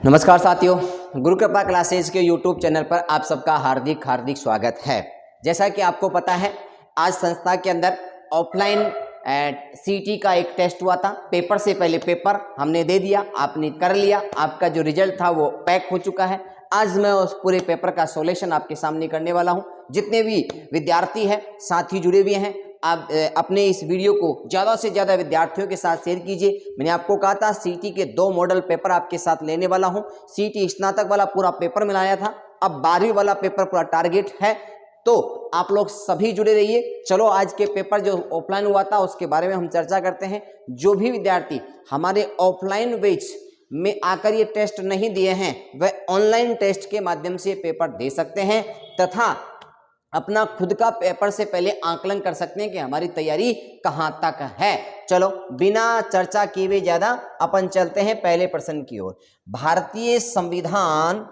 नमस्कार साथियों, गुरु कृपा क्लासेज के YouTube चैनल पर आप सबका हार्दिक हार्दिक स्वागत है। जैसा कि आपको पता है, आज संस्था के अंदर ऑफलाइन सीटी का एक टेस्ट हुआ था। पेपर से पहले पेपर हमने दे दिया, आपने कर लिया, आपका जो रिजल्ट था वो पैक हो चुका है। आज मैं उस पूरे पेपर का सॉल्यूशन आपके सामने करने वाला हूं। जितने भी विद्यार्थी हैं, साथी जुड़े हुए हैं, आप अपने इस वीडियो को ज़्यादा से ज़्यादा विद्यार्थियों के साथ शेयर कीजिए। मैंने आपको कहा था सीटी के 2 मॉडल पेपर आपके साथ लेने वाला हूं। सीटी स्नातक वाला पूरा पेपर मिलाया था, अब 12वीं वाला पेपर पूरा टारगेट है, तो आप लोग सभी जुड़े रहिए। चलो आज के पेपर जो ऑफलाइन हुआ था उसके बारे में हम चर्चा करते हैं। जो भी विद्यार्थी हमारे ऑफलाइन बैच में आकर ये टेस्ट नहीं दिए हैं, वह ऑनलाइन टेस्ट के माध्यम से पेपर दे सकते हैं तथा अपना खुद का पेपर से पहले आकलन कर सकते हैं कि हमारी तैयारी कहां तक है। चलो बिना चर्चा किए हुए ज्यादा अपन चलते हैं पहले प्रश्न की ओर। भारतीय संविधान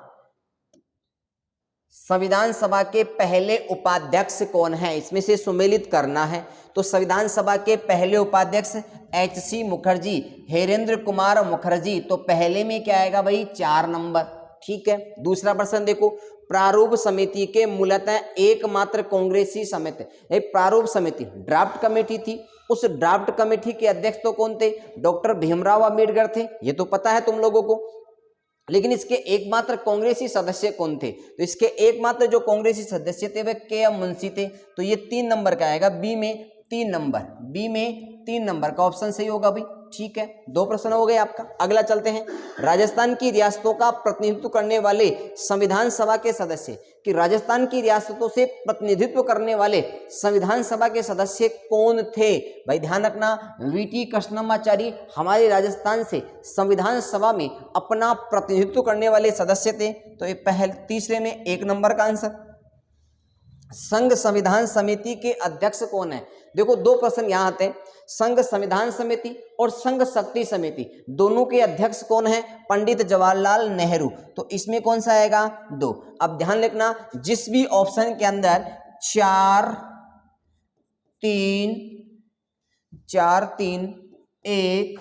सभा के पहले उपाध्यक्ष कौन है? इसमें से सुमेलित करना है। तो संविधान सभा के पहले उपाध्यक्ष HC मुखर्जी, हेरेंद्र कुमार मुखर्जी। तो पहले में क्या आएगा भाई? 4 नंबर। ठीक है, दूसरा प्रश्न देखो। प्रारूप समिति के मूलतः एकमात्र कांग्रेसी समिति, प्रारूप समिति ड्राफ्ट कमेटी थी। उस ड्राफ्ट कमेटी के अध्यक्ष तो कौन थे? डॉक्टर भीमराव अंबेडकर थे, ये तो पता है तुम लोगों को। लेकिन इसके एकमात्र कांग्रेसी सदस्य कौन थे? तो इसके एकमात्र जो कांग्रेसी सदस्य थे वे KM मुंशी थे। तो ये 3 नंबर का आएगा, बी में 3 नंबर, बी में 3 नंबर का ऑप्शन सही होगा भाई। ठीक है, 2 प्रश्न हो गए आपका। अगला चलते हैं। राजस्थान की रियासतों का प्रतिनिधित्व करने वाले संविधान सभा के सदस्य, कि राजस्थान की रियासतों से प्रतिनिधित्व करने वाले संविधान सभा के सदस्य कौन थे? भाई ध्यान रखना, VT कृष्णमाचारी हमारे राजस्थान से संविधान सभा में अपना प्रतिनिधित्व करने वाले सदस्य थे। तो ये तीसरे में 1 नंबर का आंसर। संघ संविधान समिति के अध्यक्ष कौन है? देखो 2 प्रश्न यहां आते हैं। संघ संविधान समिति और संघ शक्ति समिति, दोनों के अध्यक्ष कौन है? पंडित जवाहरलाल नेहरू। तो इसमें कौन सा आएगा? 2। अब ध्यान रखना, जिस भी ऑप्शन के अंदर 4 3 1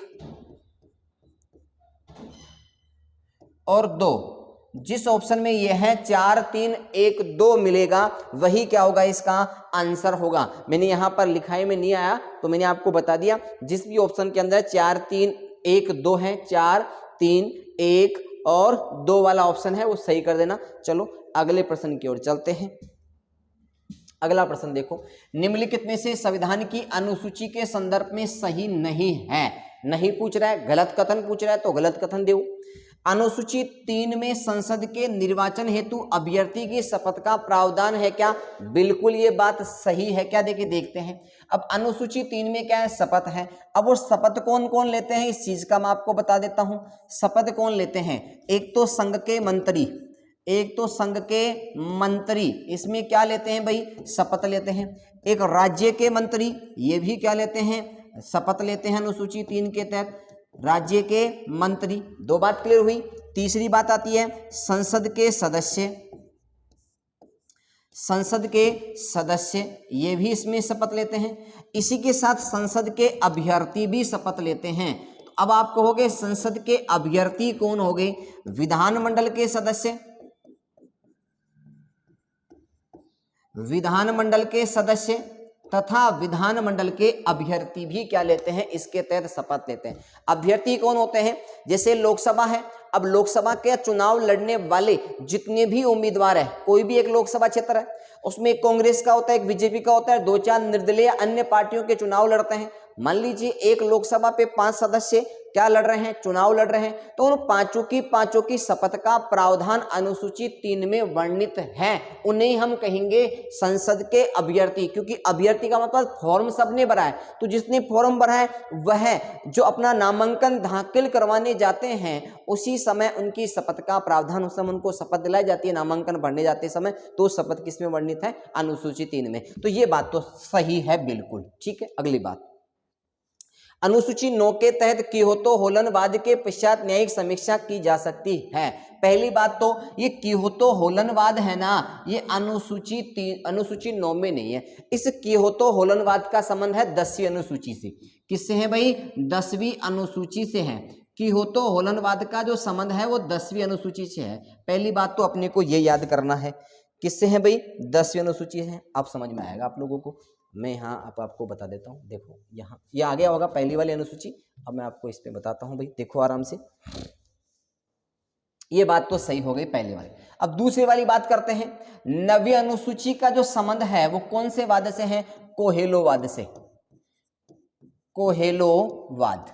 और 2, जिस ऑप्शन में यह है 4 3 1 2 मिलेगा, वही क्या होगा? इसका आंसर होगा। मैंने यहां पर लिखाई में नहीं आया तो मैंने आपको बता दिया, जिस भी ऑप्शन के अंदर 4 3 1 2 है, 4 3 1 और 2 वाला ऑप्शन है वो सही कर देना। चलो अगले प्रश्न की ओर चलते हैं। अगला प्रश्न देखो। निम्नलिखित में से संविधान की अनुसूची के संदर्भ में सही नहीं है? नहीं पूछ रहा है, गलत कथन पूछ रहा है, तो गलत कथन दो। अनुसूची 3 में संसद के निर्वाचन हेतु अभ्यर्थी की शपथ का प्रावधान है क्या? बिल्कुल ये बात सही है क्या? देखिए देखते हैं। अब अनुसूची 3 में क्या है? शपथ है। अब वो शपथ कौन कौन लेते हैं, इस चीज का मैं आपको बता देता हूं। शपथ कौन लेते हैं? एक तो संघ के मंत्री, इसमें क्या लेते हैं भाई? शपथ लेते हैं। एक राज्य के मंत्री, ये भी क्या लेते हैं? शपथ लेते हैं अनुसूची 3 के तहत, राज्य के मंत्री। 2 बात क्लियर हुई। तीसरी बात आती है संसद के सदस्य, ये भी इसमें शपथ लेते हैं। इसी के साथ संसद के अभ्यर्थी भी शपथ लेते हैं। तो अब आप कहोगे संसद के अभ्यर्थी कौन हो गए? विधानमंडल के सदस्य तथा विधानमंडल के अभ्यर्थी भी क्या लेते हैं? इसके तहत शपथ लेते हैं। अभ्यर्थी कौन होते हैं? जैसे लोकसभा है, अब लोकसभा के चुनाव लड़ने वाले जितने भी उम्मीदवार है, कोई भी एक लोकसभा क्षेत्र है, उसमें एक कांग्रेस का होता है, एक बीजेपी का होता है, 2-4 निर्दलीय अन्य पार्टियों के चुनाव लड़ते हैं। मान लीजिए एक लोकसभा पे 5 सदस्य क्या लड़ रहे हैं? चुनाव लड़ रहे हैं। तो उन पांचों की शपथ का प्रावधान अनुसूची 3 में वर्णित है। उन्हें हम कहेंगे संसद के अभ्यर्थी, क्योंकि अभ्यर्थी का मतलब फॉर्म सबने भरा है। तो जिसने फॉर्म भरा है वह जो अपना नामांकन दाखिल करवाने जाते हैं, उसी समय उनकी शपथ का प्रावधान, उस समय उनको शपथ दिलाई जाती है नामांकन भरने जाते समय। तो शपथ किसमें वर्णित है? अनुसूची 3 में। तो ये बात तो सही है बिल्कुल। ठीक है, अगली बात। अनुसूची 9 के तहत कियोतो होलनवाद के पश्चात न्यायिक समीक्षा की जा सकती है। पहली बात तो ये कियोतो होलनवाद है ना, ये अनुसूची 9 में नहीं है। इस कियोतो होलनवाद का संबंध है 10वीं अनुसूची से। किससे है भाई? 10वीं अनुसूची से है। कियोतो होलनवाद का जो संबंध है वो 10वीं अनुसूची से है। पहली बात तो अपने को ये याद करना है, किससे है भाई, 10वीं अनुसूची है। आप समझ में आएगा आप लोगों को। मैं यहाँ आपको बता देता हूँ, देखो यहाँ ये आ गया होगा पहली वाली अनुसूची। अब मैं आपको इस पे बताता हूँ भाई, देखो आराम से। ये बात तो सही हो गई पहले वाली। अब दूसरी वाली बात करते हैं। 9वीं अनुसूची का जो संबंध है वो कौन से वाद से है, कोहेलोवाद से, कोहेलोवाद।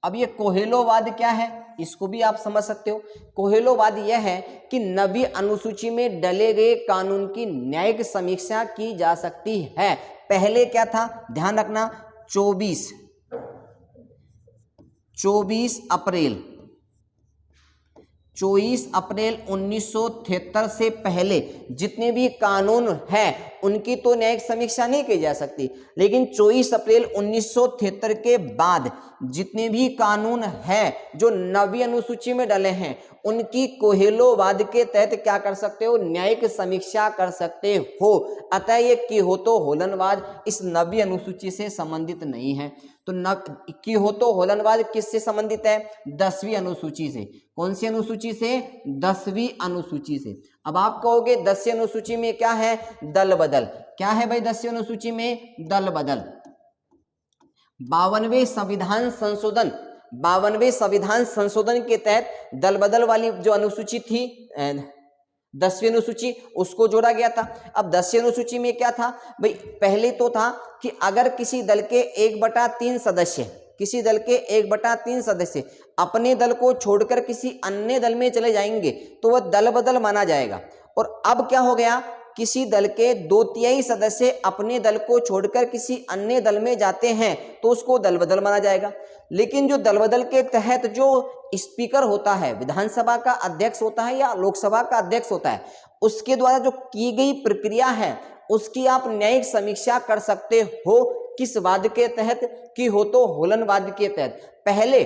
अब ये कोहेलोवाद क्या है, इसको भी आप समझ सकते हो। कोहेलोवाद यह है कि 9वीं अनुसूची में डले गए कानून की न्यायिक समीक्षा की जा सकती है। पहले क्या था, ध्यान रखना, 24 अप्रैल 1973 से पहले जितने भी कानून हैं उनकी तो न्यायिक समीक्षा नहीं की जा सकती, लेकिन 24 अप्रैल 1973 के बाद जितने भी कानून हैं जो 9वीं अनुसूची में डले हैं उनकी कोहेलोवाद के तहत क्या कर सकते हो, न्यायिक समीक्षा कर सकते हो। अतः ये कियोतो होलनवाद इस 9वीं अनुसूची से संबंधित नहीं है। तो कियोतो होलनवाद किससे संबंधित है, 10वीं अनुसूची से। कौन सी अनुसूची से, 10वीं अनुसूची से। अब आप कहोगे 10वीं अनुसूची में क्या है, दल बदल। क्या है भाई 10वीं अनुसूची में, दल बदल। 52वें संविधान संशोधन के तहत दल बदल वाली जो अनुसूची थी 10वीं अनुसूची, उसको जोड़ा गया था। अब 10वीं अनुसूची में क्या था भाई, पहले तो था कि अगर किसी दल के 1/3 सदस्य अपने दल को छोड़कर किसी अन्य दल में चले जाएंगे तो वह दल बदल माना जाएगा। और अब क्या हो गया, किसी दल के 2/3 सदस्य अपने दल को छोड़कर किसी अन्य दल में जाते हैं तो उसको दल बदल माना जाएगा। लेकिन जो दल बदल के तहत जो स्पीकर होता है, विधानसभा का अध्यक्ष होता है या लोकसभा का अध्यक्ष होता है, उसके द्वारा जो की गई प्रक्रिया है उसकी आप न्यायिक समीक्षा कर सकते हो। किस वाद के तहत, कियोतो होलनवाद के तहत। पहले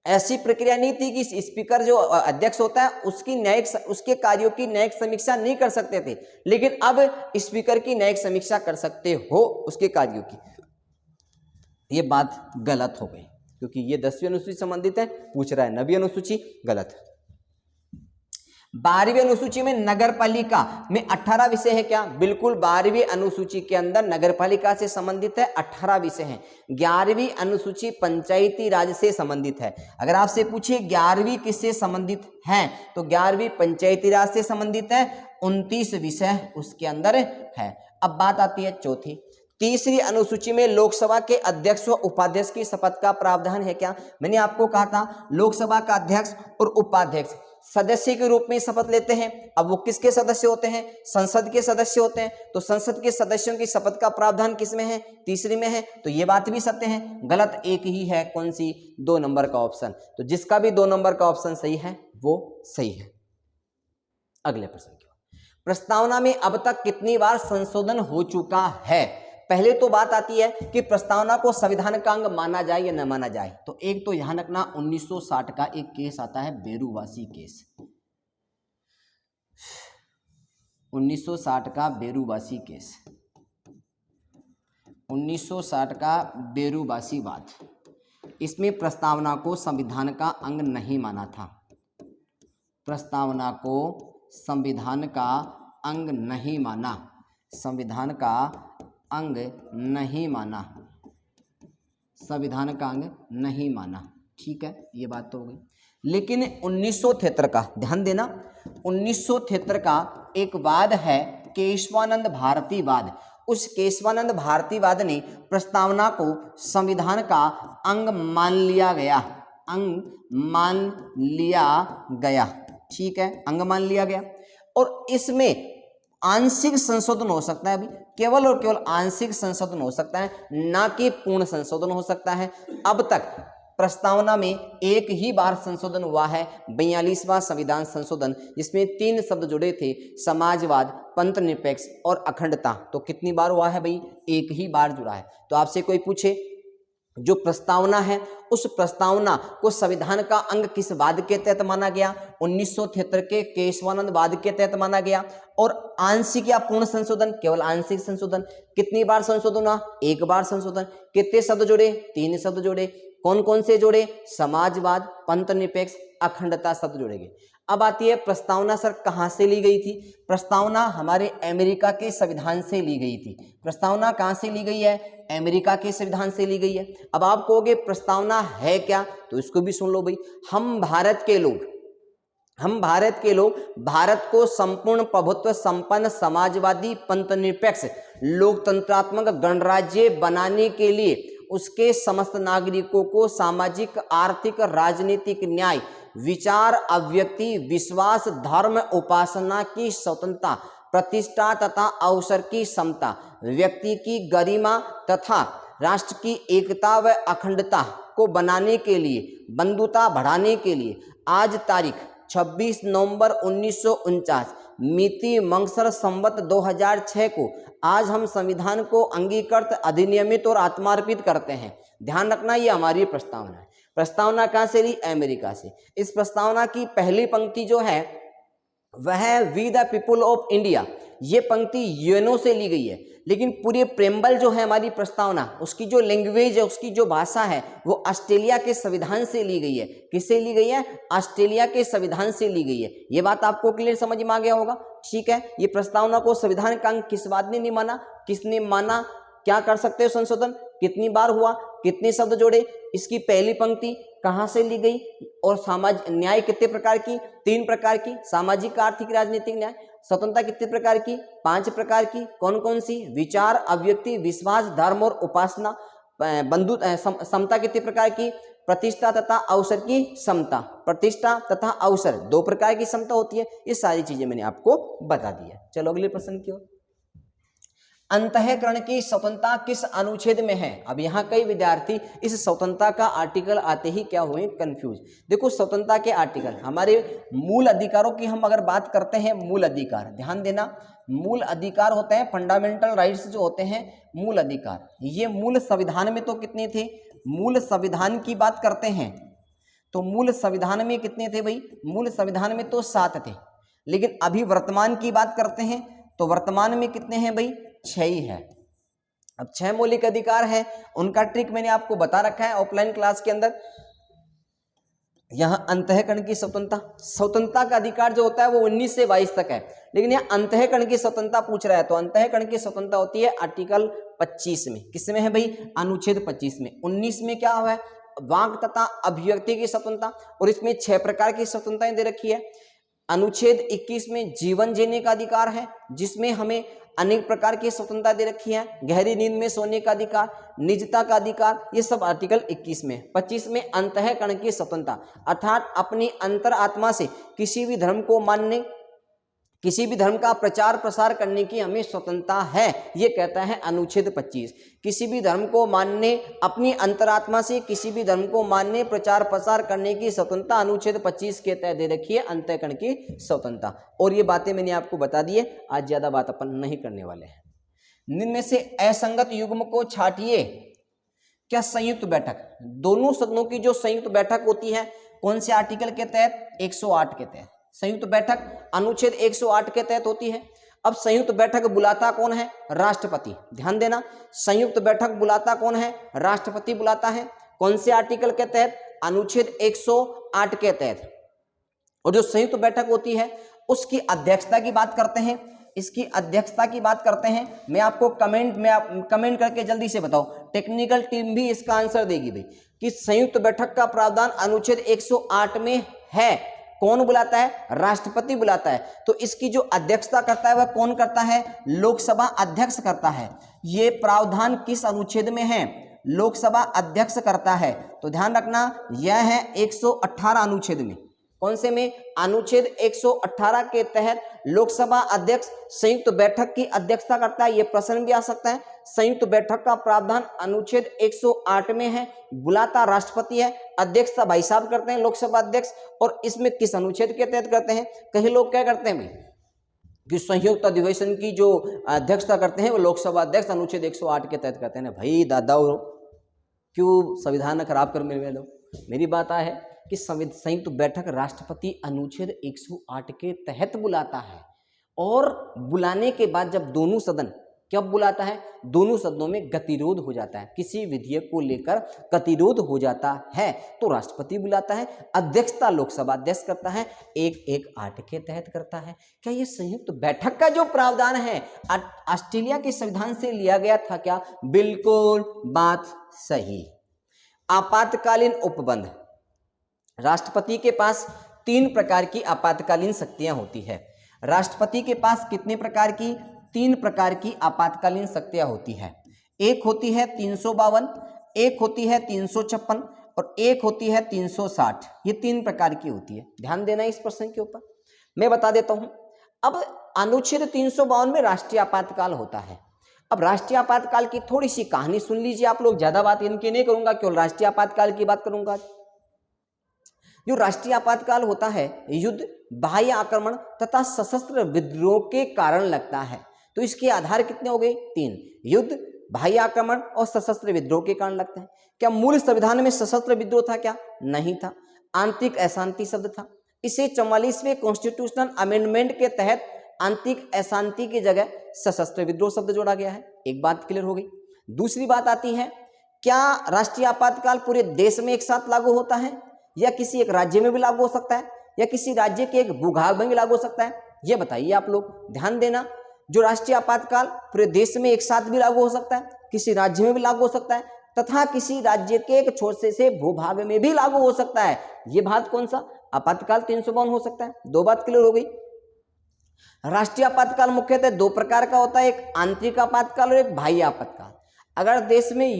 ऐसी प्रक्रिया नहीं थी कि स्पीकर जो अध्यक्ष होता है उसके कार्यों की न्यायिक समीक्षा नहीं कर सकते थे, लेकिन अब स्पीकर की न्यायिक समीक्षा कर सकते हो उसके कार्यों की। ये बात गलत हो गई क्योंकि ये 10वीं अनुसूची संबंधित है, पूछ रहा है 9वीं अनुसूची, गलत। 12वीं अनुसूची में नगरपालिका में 18 विषय है क्या, बिल्कुल 12वीं अनुसूची के अंदर नगरपालिका से संबंधित है 18 विषय हैं। 11वीं अनुसूची पंचायती राज से संबंधित है। अगर आपसे पूछे 11वीं किससे संबंधित है तो 11वीं पंचायती राज से संबंधित है, 29 विषय उसके अंदर है। अब बात आती है चौथी, तीसरी अनुसूची में लोकसभा के अध्यक्ष व उपाध्यक्ष की शपथ का प्रावधान है क्या। मैंने आपको कहा था लोकसभा का अध्यक्ष और उपाध्यक्ष सदस्य के रूप में शपथ लेते हैं। अब वो किसके सदस्य होते हैं, संसद के सदस्य होते हैं। तो संसद के सदस्यों की शपथ का प्रावधान किसमें है, तीसरी में है। तो ये बात भी सत्य है। गलत एक ही है, कौन सी, 2 नंबर का ऑप्शन। तो जिसका भी 2 नंबर का ऑप्शन सही है वो सही है। अगले प्रश्न की प्रस्तावना में अब तक कितनी बार संशोधन हो चुका है। पहले तो बात आती है कि प्रस्तावना को संविधान का अंग माना जाए या न माना जाए। तो एक तो ध्यान रखना 1960 का एक केस आता है, बेरूवासी केस। 1960 का बेरूवासी केस, 1960 का बेरूवासी वाद। इसमें प्रस्तावना को संविधान का अंग नहीं माना था। प्रस्तावना को संविधान का अंग नहीं माना, संविधान का अंग नहीं माना, संविधान का अंग नहीं माना। ठीक है, ये बात तो हो गई। लेकिन 1973 का ध्यान देना, 1973 का एक वाद है केशवानंद भारती वाद। उस केशवानंद भारती वाद ने प्रस्तावना को संविधान का अंग मान लिया गया, अंग मान लिया गया। ठीक है, अंग मान लिया गया। और इसमें आंशिक संशोधन हो सकता है, अभी केवल और केवल आंशिक संशोधन हो सकता है, ना कि पूर्ण संशोधन हो सकता है। अब तक प्रस्तावना में एक ही बार संशोधन हुआ है, 42वां संविधान संशोधन, जिसमें 3 शब्द जुड़े थे, समाजवाद, पंथनिरपेक्ष और अखंडता। तो कितनी बार हुआ है भाई, एक ही बार जुड़ा है। तो आपसे कोई पूछे जो प्रस्तावना है उस प्रस्तावना को संविधान का अंग किस वाद के तहत माना गया, 1973 के केशवानंद वाद के तहत माना गया। और आंशिक या पूर्ण संशोधन, केवल आंशिक संशोधन। कितनी बार संशोधन हुआ, एक बार संशोधन। कितने शब्द जोड़े, 3 शब्द जोड़े। कौन कौन से जोड़े? समाजवाद, पंथनिरपेक्ष, अखंडता शब्द जोड़ेंगे। अब आती है प्रस्तावना। सर कहाँ से ली गई थी? प्रस्तावना हमारे अमेरिका के संविधान से ली गई थी। प्रस्तावना कहाँ से ली गई है? अमेरिका के संविधान से ली गई है। अब आप कहोगे प्रस्तावना है क्या, तो इसको भी सुन लो भाई। हम भारत के लोग भारत को संपूर्ण प्रभुत्व संपन्न समाजवादी पंथनिरपेक्ष लोकतंत्रात्मक गणराज्य बनाने के लिए उसके समस्त नागरिकों को सामाजिक, आर्थिक, राजनीतिक न्याय, विचार, अभिव्यक्ति, विश्वास, धर्म, उपासना की स्वतंत्रता, प्रतिष्ठा तथा अवसर की समता, व्यक्ति की गरिमा तथा राष्ट्र की एकता व अखंडता को बनाने के लिए, बंधुता बढ़ाने के लिए आज तारीख 26 नवंबर 1949 मिति मंगसर संवत 2006 को आज हम संविधान को अंगीकृत, अधिनियमित और आत्मार्पित करते हैं। ध्यान रखना, ये हमारी प्रस्तावना है। प्रस्तावना कहाँ से ली? अमेरिका से। इस प्रस्तावना की पहली पंक्ति जो है वह we the people of India, ये पंक्ति यूएनओ से ली गई है। लेकिन पूरी प्रेम्बल जो है हमारी प्रस्तावना, उसकी जो लैंग्वेज है, उसकी जो भाषा है, वो ऑस्ट्रेलिया के संविधान से ली गई है। किससे ली गई है? ऑस्ट्रेलिया के संविधान से ली गई है। ये बात आपको क्लियर समझ में आ गया होगा। ठीक है, ये प्रस्तावना को संविधान का अंग किस बात ने नहीं माना, किसने माना, क्या कर सकते हो संशोधन, कितनी बार हुआ, कितने शब्द जोड़े, इसकी पहली पंक्ति कहाँ से ली गई, और समाज न्याय कितने प्रकार की? 3 प्रकार की। सामाजिक, आर्थिक, राजनीतिक न्याय। स्वतंत्रता कितने प्रकार की? 5 प्रकार की। कौन कौन सी? विचार, अभिव्यक्ति, विश्वास, धर्म और उपासना। बंधु समता कितने प्रकार की? प्रतिष्ठा तथा अवसर की समता। प्रतिष्ठा तथा अवसर 2 प्रकार की समता होती है। ये सारी चीजें मैंने आपको बता दी है। चलो अगले प्रश्न की ओर। अंतःकरण की स्वतंत्रता किस अनुच्छेद में है? अब यहाँ कई विद्यार्थी इस स्वतंत्रता का आर्टिकल आते ही क्या हुए? कंफ्यूज। देखो स्वतंत्रता के आर्टिकल, हमारे मूल अधिकारों की हम अगर बात करते हैं, मूल अधिकार, ध्यान देना, मूल अधिकार होते हैं फंडामेंटल राइट्स जो होते हैं, मूल अधिकार। ये मूल संविधान में तो कितने थे? मूल संविधान की बात करते हैं तो मूल संविधान में कितने थे भाई? मूल संविधान में तो 7 थे। लेकिन अभी वर्तमान की बात करते हैं तो वर्तमान में कितने हैं भाई? 6 ही है। अब 6 मौलिक अधिकार है, उनका ट्रिक मैंने आपको बता रखा है ऑफलाइन क्लास के अंदर। यहां अंतःकरण की स्वतंत्रता का अधिकार जो होता है वो 19 से 22 तक है, लेकिन यह अंतःकरण की स्वतंत्रता पूछ रहा है तो अंतःकरण की स्वतंत्रता होती है आर्टिकल 25 में। किसमें है भाई? अनुच्छेद 25 में। 19 में क्या हुआ है? वाक तथा अभिव्यक्ति की स्वतंत्रता, और इसमें 6 प्रकार की स्वतंत्रताएं दे रखी है। अनुच्छेद 21 में जीवन जीने का अधिकार है, जिसमें हमें अनेक प्रकार की स्वतंत्रता दे रखी है। गहरी नींद में सोने का अधिकार, निजता का अधिकार, ये सब आर्टिकल 21 में। 25 में अंतःकरण की स्वतंत्रता, अर्थात अपनी अंतर आत्मा से किसी भी धर्म को मानने, किसी भी धर्म का प्रचार प्रसार करने की हमें स्वतंत्रता है, ये कहता है अनुच्छेद 25। किसी भी धर्म को मानने, अपनी अंतरात्मा से किसी भी धर्म को मानने, प्रचार प्रसार करने की स्वतंत्रता अनुच्छेद 25 के तहत दे रखी है, अंतःकरण की स्वतंत्रता। और ये बातें मैंने आपको बता दी है, आज ज्यादा बात अपन नहीं करने वाले हैं। निम्न में से असंगत युग्म को छांटिए। क्या संयुक्त बैठक, दोनों सदनों की जो संयुक्त बैठक होती है, कौन से आर्टिकल के तहत? 108 के तहत। संयुक्त बैठक अनुच्छेद 108 के तहत होती है। अब संयुक्त बैठक बुलाता कौन है? राष्ट्रपति। ध्यान देना, संयुक्त बैठक बुलाता कौन है? राष्ट्रपति बुलाता है। कौन से आर्टिकल के तहत? अनुच्छेद 108 के तहत। और जो संयुक्त बैठक होती है उसकी अध्यक्षता की बात करते हैं, इसकी अध्यक्षता की बात करते हैं। मैं आपको कमेंट करके जल्दी से बताओ, टेक्निकल टीम भी इसका आंसर देगी भाई, कि संयुक्त बैठक का प्रावधान अनुच्छेद 108 में है। कौन बुलाता है? राष्ट्रपति बुलाता है। तो इसकी जो अध्यक्षता करता है वह कौन करता है? लोकसभा अध्यक्ष करता है। ये प्रावधान किस अनुच्छेद में है? लोकसभा अध्यक्ष करता है। तो ध्यान रखना, यह है 118 अनुच्छेद में। कौन से में? अनुच्छेद 118 के तहत लोकसभा अध्यक्ष संयुक्त बैठक की अध्यक्षता करता है। यह प्रश्न भी आ सकता है। संयुक्त बैठक का प्रावधान अनुच्छेद 108 में है। बुलाता राष्ट्रपति है, अध्यक्षता भाई साहब करते हैं लोकसभा अध्यक्ष। और इसमें किस अनुच्छेद के तहत करते हैं? कई लोग क्या करते हैं भाई, कि संयुक्त अधिवेशन की जो अध्यक्षता करते हैं वो लोकसभा अध्यक्ष अनुच्छेद 108 के तहत करते हैं। भाई दादा क्यों संविधान खराब कर मेरे लोग। मेरी बात है कि संयुक्त बैठक राष्ट्रपति अनुच्छेद 108 के तहत बुलाता है, और बुलाने के बाद जब दोनों सदन कब बुलाता है? दोनों सदनों में गतिरोध हो जाता है, किसी विधेयक को लेकर गतिरोध हो जाता है तो राष्ट्रपति बुलाता है। अध्यक्षता लोकसभा अध्यक्ष करता है, 118 के तहत करता है। क्या ये संयुक्त बैठक का जो प्रावधान है ऑस्ट्रेलिया के संविधान से लिया गया था क्या? बिल्कुल बात सही। आपातकालीन उपबंध, राष्ट्रपति के पास 3 प्रकार की आपातकालीन शक्तियां होती है। राष्ट्रपति के पास कितने प्रकार की? 3 प्रकार की आपातकालीन शक्तियां होती है। एक होती है 352, एक होती है 356 और एक होती है 360। ये 3 प्रकार की होती है। ध्यान देना इस प्रश्न के ऊपर, मैं बता देता हूं। अब अनुच्छेद 352 में राष्ट्रीय आपातकाल होता है। अब राष्ट्रीय आपातकाल की थोड़ी सी कहानी सुन लीजिए आप लोग, ज्यादा बात इनकी नहीं करूंगा, केवल राष्ट्रीय आपातकाल की बात करूंगा। जो राष्ट्रीय आपातकाल होता है युद्ध, बाह्य आक्रमण तथा सशस्त्र विद्रोह के कारण लगता है। तो इसके आधार कितने हो गए? 3। युद्ध, बाह्य आक्रमण और सशस्त्र विद्रोह के कारण लगते हैं। क्या मूल संविधान में सशस्त्र विद्रोह था क्या? नहीं था। आंतरिक अशांति शब्द था। इसे 44वें कॉन्स्टिट्यूशनल अमेंडमेंट के तहत आंतरिक अशांति की जगह सशस्त्र विद्रोह शब्द जोड़ा गया है। एक बात क्लियर हो गई। दूसरी बात आती है, क्या राष्ट्रीय आपातकाल पूरे देश में एक साथ लागू होता है या किसी एक राज्य में भी लागू हो सकता है या किसी राज्य के एक भूभाग में भी लागू हो सकता है? ये बताइए आप लोग। ध्यान देना, जो राष्ट्रीय आपातकाल पूरे देश में एक साथ भी लागू हो सकता है, किसी राज्य में भी लागू हो सकता है तथा किसी राज्य के एक छोटे से भूभाग में भी लागू हो सकता है। ये बात कौन सा? आपातकाल 352 हो सकता है। 2 बात क्लियर हो गई। राष्ट्रीय आपातकाल मुख्यतः 2 प्रकार का होता है, एक आंतरिक आपातकाल और एक बाह्य आपातकाल। अगर देश में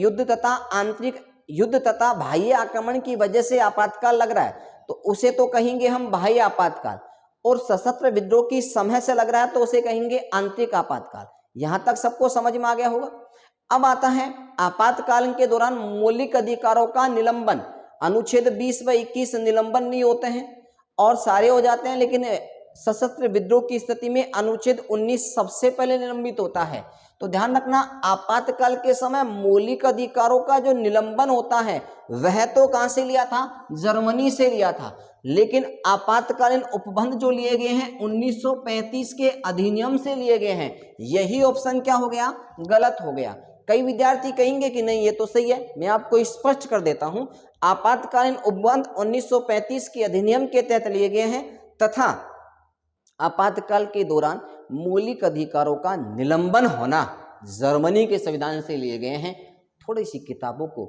युद्ध तथा बाह्य आक्रमण की वजह से आपातकाल लग रहा है तो उसे तो कहेंगे हम बाह्य आपातकाल, और सशस्त्र विद्रोह की समय से लग रहा है तो उसे कहेंगे आंतरिक आपातकाल। यहां तक सबको समझ में आ गया होगा। अब आता है आपातकाल के दौरान मौलिक अधिकारों का निलंबन। अनुच्छेद 20 व 21 निलंबन नहीं होते हैं और सारे हो जाते हैं, लेकिन सशस्त्र विद्रोह की स्थिति में अनुच्छेद 19 सबसे पहले निलंबित होता है। तो ध्यान रखना, आपातकाल के समय मौलिक अधिकारों का जो निलंबन होता है वह तो कहां से लिया था? जर्मनी से लिया था। लेकिन आपातकालीन उपबंध जो लिए गए हैं 1935 के अधिनियम से लिए गए हैं। यही ऑप्शन क्या हो गया? गलत हो गया। कई विद्यार्थी कहेंगे कि नहीं ये तो सही है, मैं आपको स्पष्ट कर देता हूं। आपातकालीन उपबंध 1935 के अधिनियम के तहत लिए गए हैं तथा आपातकाल के दौरान मौलिक अधिकारों का निलंबन होना जर्मनी के संविधान से लिए गए हैं। थोड़ी सी किताबों को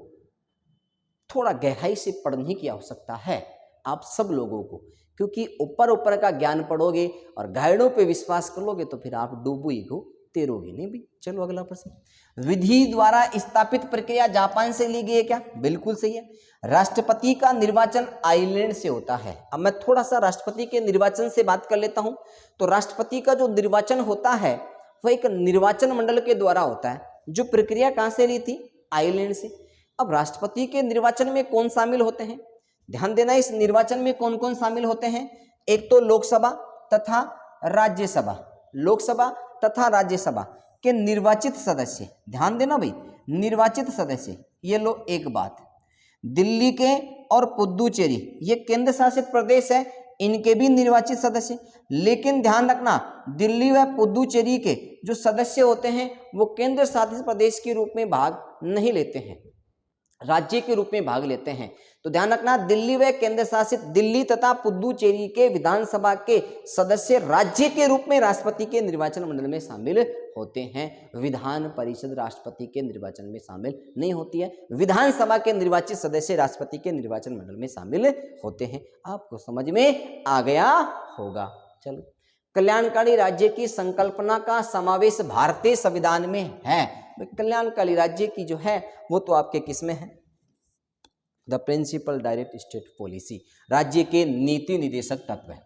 थोड़ा गहराई से पढ़ने की आवश्यकता है आप सब लोगों को, क्योंकि ऊपर ऊपर का ज्ञान पढ़ोगे और गाइडों पे विश्वास कर लोगे तो फिर आप डूबोगे को तैरोगे नहीं भी। चलो अगला प्रश्न, विधि द्वारा स्थापित प्रक्रिया जापान से ली गई है क्या? बिल्कुल सही है। राष्ट्रपति का निर्वाचन आइलैंड से होता है। अब मैं थोड़ा सा राष्ट्रपति के निर्वाचन से बात कर लेता हूं। तो राष्ट्रपति का जो निर्वाचन होता है वह एक निर्वाचन मंडल के द्वारा होता है। जो प्रक्रिया कहां से ली थी? आइलैंड से। अब राष्ट्रपति के निर्वाचन में कौन शामिल होते हैं? ध्यान देना, इस निर्वाचन में कौन कौन शामिल होते हैं? एक तो लोकसभा तथा राज्यसभा, लोकसभा तथा राज्यसभा के निर्वाचित सदस्य। ध्यान देना भाई, निर्वाचित सदस्य। ये लो एक बात, दिल्ली के और पुदुचेरी ये केंद्र शासित प्रदेश है, इनके भी निर्वाचित सदस्य। लेकिन ध्यान रखना, दिल्ली व पुदुचेरी के जो सदस्य होते हैं वो केंद्र शासित प्रदेश के रूप में भाग नहीं लेते हैं, राज्य के रूप में भाग लेते हैं। तो ध्यान रखना, दिल्ली व केंद्र शासित दिल्ली तथा पुदुचेरी के विधानसभा के सदस्य राज्य के रूप में राष्ट्रपति के निर्वाचन मंडल में शामिल होते हैं। विधान परिषद राष्ट्रपति के निर्वाचन में शामिल नहीं होती है। विधानसभा के निर्वाचित सदस्य राष्ट्रपति के निर्वाचन मंडल में शामिल होते हैं। आपको समझ में आ गया होगा। चलो, कल्याणकारी राज्य की संकल्पना का समावेश भारतीय संविधान में है। कल्याणकारी राज्य की जो है वो तो आपके किस में है? The principal direct state policy, राज्य के नीति निर्देशक तत्व है।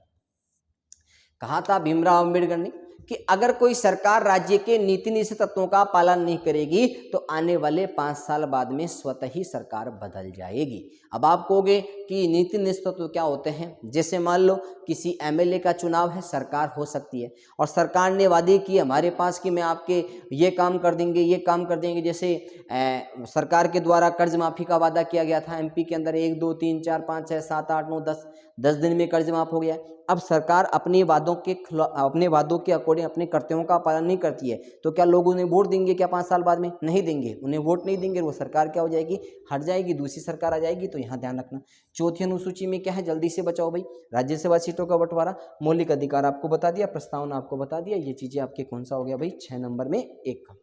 कहा था भीमराव अम्बेडकर ने कि अगर कोई सरकार राज्य के नीति निर्देशक तत्वों का पालन नहीं करेगी तो आने वाले 5 साल बाद में स्वतः ही सरकार बदल जाएगी। अब आप कहोगे कि नीति निर्देशक तत्व क्या होते हैं? जैसे मान लो किसी एमएलए का चुनाव है, सरकार हो सकती है और सरकार ने वादे किए हमारे पास कि मैं आपके ये काम कर देंगे, ये काम कर देंगे। जैसे सरकार के द्वारा कर्ज माफी का वादा किया गया था एमपी के अंदर, 1 2 3 4 5 6 7 8 9 10 10 दिन में कर्ज माफ हो गया। अब सरकार अपने वादों के अकॉर्डिंग अपने कर्तव्यों का पालन नहीं करती है तो क्या लोग उन्हें वोट देंगे क्या 5 साल बाद में? नहीं देंगे, उन्हें वोट नहीं देंगे। वो सरकार क्या हो जाएगी? हट जाएगी, दूसरी सरकार आ जाएगी। तो यहाँ ध्यान रखना। चौथी अनुसूची में क्या है? जल्दी से बचाओ भाई, राज्यसभा सीटों का बंटवारा, मौलिक अधिकार आपको बता दिया, प्रस्तावना आपको बता दिया। ये चीजें आपके कौन सा हो गया भाई? 6 नंबर में 1।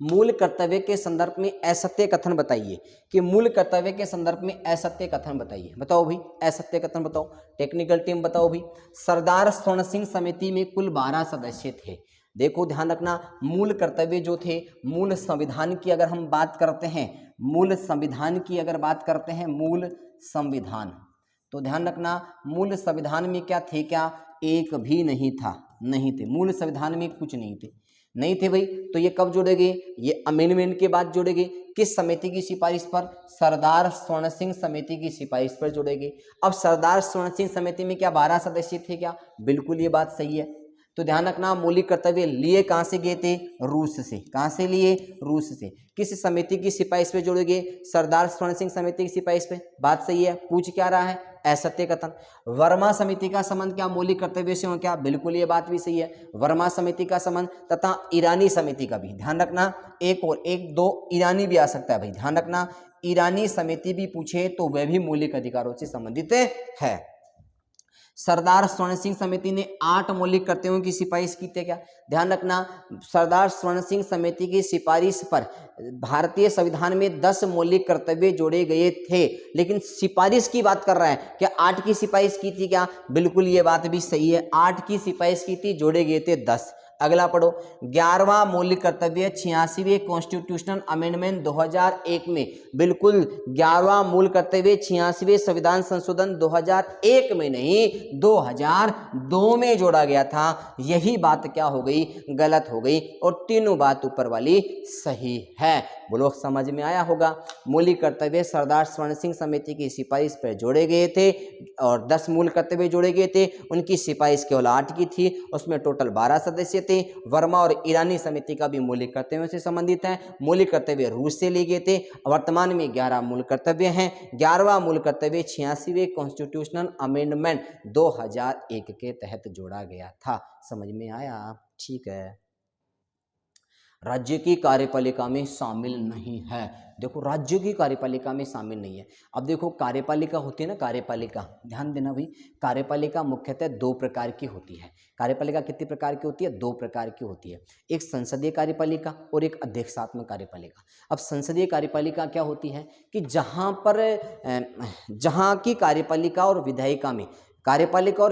मूल कर्तव्य के संदर्भ में असत्य कथन बताइए कि मूल कर्तव्य के संदर्भ में असत्य कथन बताइए। बताओ भाई, असत्य कथन बताओ। टेक्निकल टीम बताओ भाई। सरदार स्वर्ण सिंह समिति में कुल 12 सदस्य थे। देखो ध्यान रखना, मूल कर्तव्य जो थे, मूल संविधान की अगर हम बात करते हैं, मूल संविधान की अगर बात करते हैं, मूल संविधान, तो ध्यान रखना मूल संविधान में क्या थे? क्या एक भी नहीं था? नहीं थे, मूल संविधान में कुछ नहीं थे, नहीं थे भाई। तो ये कब जोड़ेंगे? ये अमेंडमेंट के बाद जोड़ेंगे। किस समिति की सिफारिश पर? सरदार स्वर्ण सिंह समिति की सिफारिश पर जोड़ेंगे। अब सरदार स्वर्ण सिंह समिति में क्या 12 सदस्य थे क्या? बिल्कुल ये बात सही है। तो ध्यान रखना, मौलिक कर्तव्य लिए कहां से गए थे? रूस से। कहां से लिए? रूस से। किस समिति की सिफारिश पे जोड़ेंगे? सरदार स्वर्ण सिंह समिति की सिफारिश पे। बात सही है। पूछ क्या रहा है? असत्य कथन। वर्मा समिति का संबंध क्या मौलिक कर्तव्य से हो? क्या बिल्कुल ये बात भी सही है। वर्मा समिति का संबंध तथा ईरानी समिति का भी। ध्यान रखना, एक और एक दो ईरानी भी आ सकता है भाई, ध्यान रखना। ईरानी समिति भी पूछे तो वह भी मौलिक अधिकारों से संबंधित है। सरदार स्वर्ण सिंह समिति ने 8 मौलिक कर्तव्यों की सिफारिश की थी क्या? ध्यान रखना, सरदार स्वर्ण सिंह समिति की सिफारिश पर भारतीय संविधान में 10 मौलिक कर्तव्य जोड़े गए थे, लेकिन सिफारिश की बात कर रहा है। क्या 8 की सिफारिश की थी क्या? बिल्कुल ये बात भी सही है, 8 की सिफारिश की थी, जोड़े गए थे 10। अगला पढ़ो। 11वां मौलिक कर्तव्य 86वें कॉन्स्टिट्यूशनल अमेंडमेंट 2001 में, बिल्कुल 11वां मूल कर्तव्य 86वें संविधान संशोधन 2001 में नहीं 2002 में जोड़ा गया था। यही बात क्या हो गई? गलत हो गई। और तीनों बात ऊपर वाली सही है। बोलो समझ में आया होगा। मौलिक कर्तव्य सरदार स्वर्ण सिंह समिति की सिफारिश पर जोड़े गए थे और 10 मूल कर्तव्य जोड़े गए थे। उनकी सिफारिश केवल 8 की थी, उसमें टोटल 12 सदस्य थे। वर्मा और ईरानी समिति का भी मौलिक कर्तव्यों से संबंधित है। मौलिक कर्तव्य रूस से लिए गए थे। वर्तमान में 11 मूल कर्तव्य हैं। 11वां मूल कर्तव्य 86वें कॉन्स्टिट्यूशनल अमेंडमेंट 2001 के तहत जोड़ा गया था। समझ में आया? ठीक है। राज्य की कार्यपालिका में शामिल नहीं है। देखो, राज्य की कार्यपालिका में शामिल नहीं है। अब देखो, कार्यपालिका होती है ना, कार्यपालिका, ध्यान देना भाई, कार्यपालिका मुख्यतः 2 प्रकार की होती है। कार्यपालिका कितने प्रकार की होती है? 2 प्रकार की होती है। एक संसदीय कार्यपालिका और एक अध्यक्षात्मक कार्यपालिका। अब संसदीय कार्यपालिका क्या होती है कि जहां की कार्यपालिका और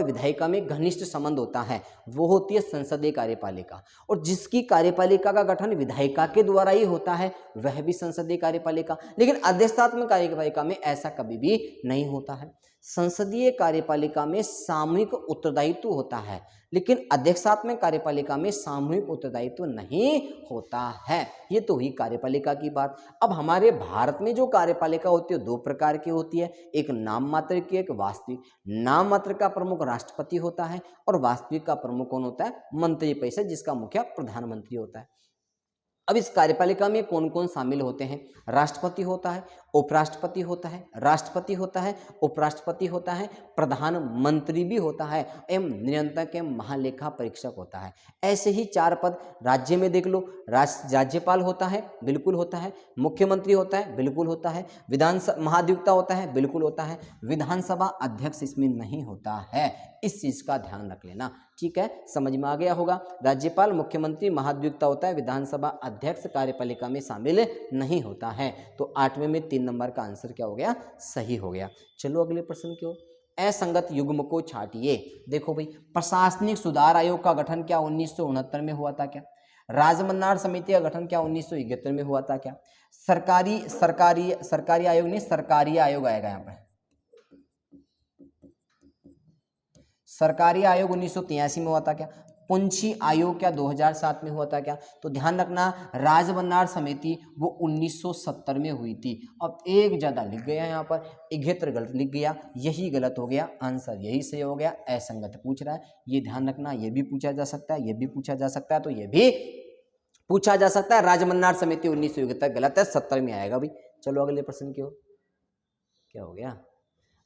विधायिका में घनिष्ठ संबंध होता है, वो होती है संसदीय कार्यपालिका। और जिसकी कार्यपालिका का गठन विधायिका के द्वारा ही होता है, वह भी संसदीय कार्यपालिका। लेकिन अध्यक्षात्मक कार्यपालिका में ऐसा कभी भी नहीं होता है। संसदीय कार्यपालिका में सामूहिक उत्तरदायित्व होता है, लेकिन अध्यक्षात्मक कार्यपालिका में सामूहिक उत्तरदायित्व नहीं होता है। ये तो हुई कार्यपालिका की बात। अब हमारे भारत में जो कार्यपालिका होती है 2 प्रकार की होती है, एक नाम मात्र की, एक वास्तविक। नाम मात्र का प्रमुख राष्ट्रपति होता है और वास्तविक का प्रमुख कौन होता है? मंत्रिपरिषद, जिसका मुखिया प्रधानमंत्री होता है। अब इस कार्यपालिका में कौन कौन शामिल होते हैं? राष्ट्रपति होता है, उपराष्ट्रपति होता है, राष्ट्रपति होता है, उपराष्ट्रपति होता है, प्रधानमंत्री भी होता है एवं नियंत्रक एवं महालेखा परीक्षक होता है। ऐसे ही 4 पद राज्य में देख लो। राज्यपाल होता है, बिल्कुल होता है। मुख्यमंत्री होता है, बिल्कुल होता है। विधानसभा महाधिवक्ता होता है, बिल्कुल होता है। विधानसभा अध्यक्ष इसमें नहीं होता है, इस चीज का ध्यान रख लेना। ठीक है, समझ में आ गया होगा। राज्यपाल, मुख्यमंत्री, महाधिवक्ता होता है, विधानसभा अध्यक्ष कार्यपालिका में शामिल नहीं होता है। तो 8वें में 3 नंबर का आंसर क्या हो गया? सही हो गया। चलो अगले प्रश्न की ओर। असंगत युग्म को छाटिए। देखो भाई, प्रशासनिक सुधार आयोग का गठन क्या 1969 में हुआ था क्या? राजमन्नार समिति का गठन क्या 1971 में हुआ था क्या? सरकारी आयोग नहीं, सरकारी आयोग आएगा यहाँ पर। सरकारी आयोग 1983 में हुआ था क्या? पुंछी आयोग क्या 2007 में हुआ था क्या? तो ध्यान रखना, राजमन्नार समिति वो 1970 में हुई थी। अब एक ज्यादा लिख गया यहाँ पर, 71 गलत लिख गया, यही गलत हो गया, आंसर यही सही हो गया। असंगत पूछ रहा है, ये ध्यान रखना। ये भी पूछा जा सकता है, ये भी पूछा जा सकता है, तो ये भी पूछा जा सकता है। राजमन्नार समिति 1971 गलत है, 70 में आएगा भाई। चलो अगले प्रश्न की ओर। क्या हो गया?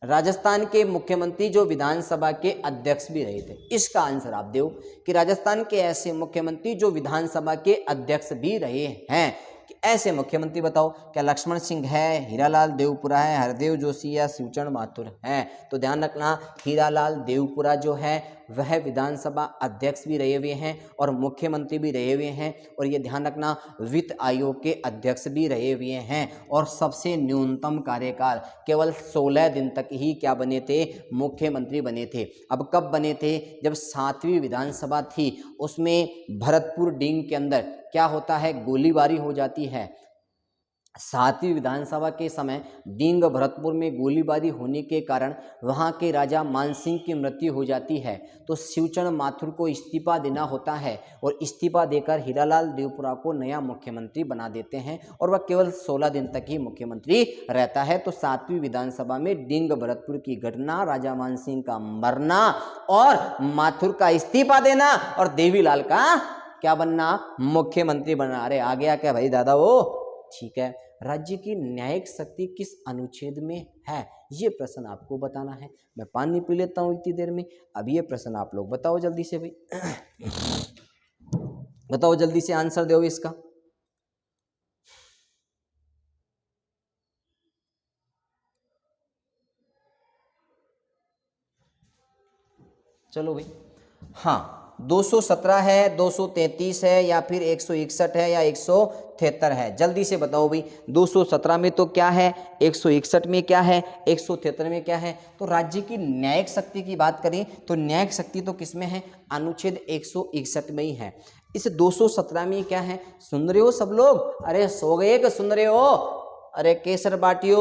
राजस्थान के मुख्यमंत्री जो विधानसभा के अध्यक्ष भी रहे थे। इसका आंसर आप दो कि राजस्थान के ऐसे मुख्यमंत्री जो विधानसभा के अध्यक्ष भी रहे हैं, कि ऐसे मुख्यमंत्री बताओ। क्या लक्ष्मण सिंह है, हीरालाल देवपुरा है, हरदेव जोशी या शिवचरण माथुर है? तो ध्यान रखना, हीरालाल देवपुरा जो है वह विधानसभा अध्यक्ष भी रहे हुए हैं और मुख्यमंत्री भी रहे हुए हैं, और ये ध्यान रखना वित्त आयोग के अध्यक्ष भी रहे हुए हैं, और सबसे न्यूनतम कार्यकाल केवल 16 दिन तक ही क्या बने थे, मुख्यमंत्री बने थे। अब कब बने थे, जब 7वीं विधानसभा थी, उसमें भरतपुर डींग के अंदर क्या होता है, गोलीबारी हो जाती है। 7वीं विधानसभा के समय डींग भरतपुर में गोलीबारी होने के कारण वहां के राजा मानसिंह की मृत्यु हो जाती है, तो शिवचरण माथुर को इस्तीफा देना होता है, और इस्तीफा देकर हीरालाल देवपुरा को नया मुख्यमंत्री बना देते हैं, और वह केवल 16 दिन तक ही मुख्यमंत्री रहता है। तो 7वीं विधानसभा में डींग भरतपुर की घटना, राजा मानसिंह का मरना और माथुर का इस्तीफा देना और देवीलाल का क्या बनना, मुख्यमंत्री बनना। अरे आ गया क्या भाई दादा वो? ठीक है। राज्य की न्यायिक शक्ति किस अनुच्छेद में है, ये प्रश्न आपको बताना है। मैं पानी पी लेता हूँ इतनी देर में। अब ये प्रश्न आप लोग बताओ जल्दी से भाई, बताओ जल्दी से आंसर दो इसका। चलो भाई, हाँ 217 है, 233 है, या फिर 161 है, या 173 है? जल्दी से बताओ भाई। 217 में तो क्या है, 161 में क्या है, 173 में क्या है? तो राज्य की न्यायिक शक्ति की बात करें तो न्यायिक शक्ति तो किसमें है, अनुच्छेद 161 में ही है। इस 217 में क्या है, सुन रहे हो सब लोग? अरे सो गए कि सुन रहे हो? अरे केसर बाटियो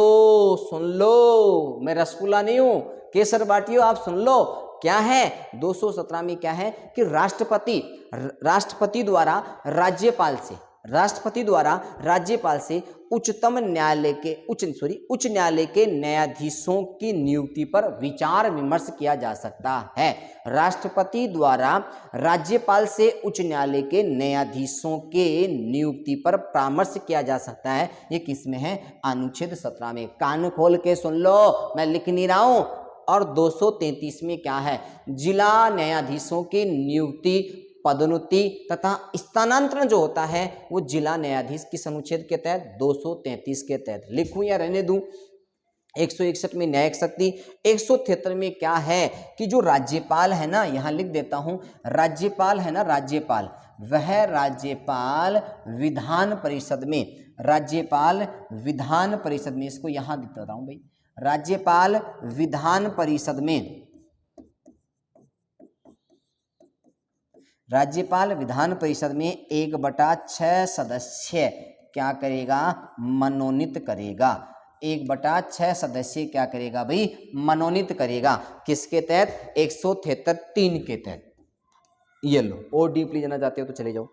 सुन लो, मैं रसगुल्ला नहीं हूं, केसर बाटियो आप सुन लो। क्या है 217 में, क्या है कि राष्ट्रपति द्वारा राज्यपाल से उच्चतम न्यायालय के उच्च न्यायालय के न्यायाधीशों की नियुक्ति पर विचार विमर्श किया जा सकता है। राष्ट्रपति द्वारा राज्यपाल से उच्च न्यायालय के न्यायाधीशों के नियुक्ति पर परामर्श किया जा सकता है। ये किसमें है, अनुच्छेद 17 में। कान खोल के सुन लो, मैं लिख नहीं रहा हूं। और 233 में क्या है, जिला न्यायाधीशों की नियुक्ति, पदोन्नति तथा स्थानांतरण जो होता है वो जिला न्यायाधीश किस अनुच्छेद के तहत, 233 के तहत। लिखूं या रहने दूं? 161 में न्यायिक शक्ति, 173 में क्या है कि जो राज्यपाल है ना, यहां लिख देता हूं, राज्यपाल है ना, राज्यपाल, वह राज्यपाल विधान परिषद में, राज्यपाल विधान परिषद में, इसको यहां लिख देता हूं भाई, राज्यपाल विधान परिषद में, राज्यपाल विधान परिषद में 1/6 सदस्य क्या करेगा, मनोनीत करेगा। 1/6 सदस्य क्या करेगा भाई, मनोनीत करेगा। किसके तहत, 173 के तहत। ये लो, और डीपली जाना चाहते हो तो चले जाओ।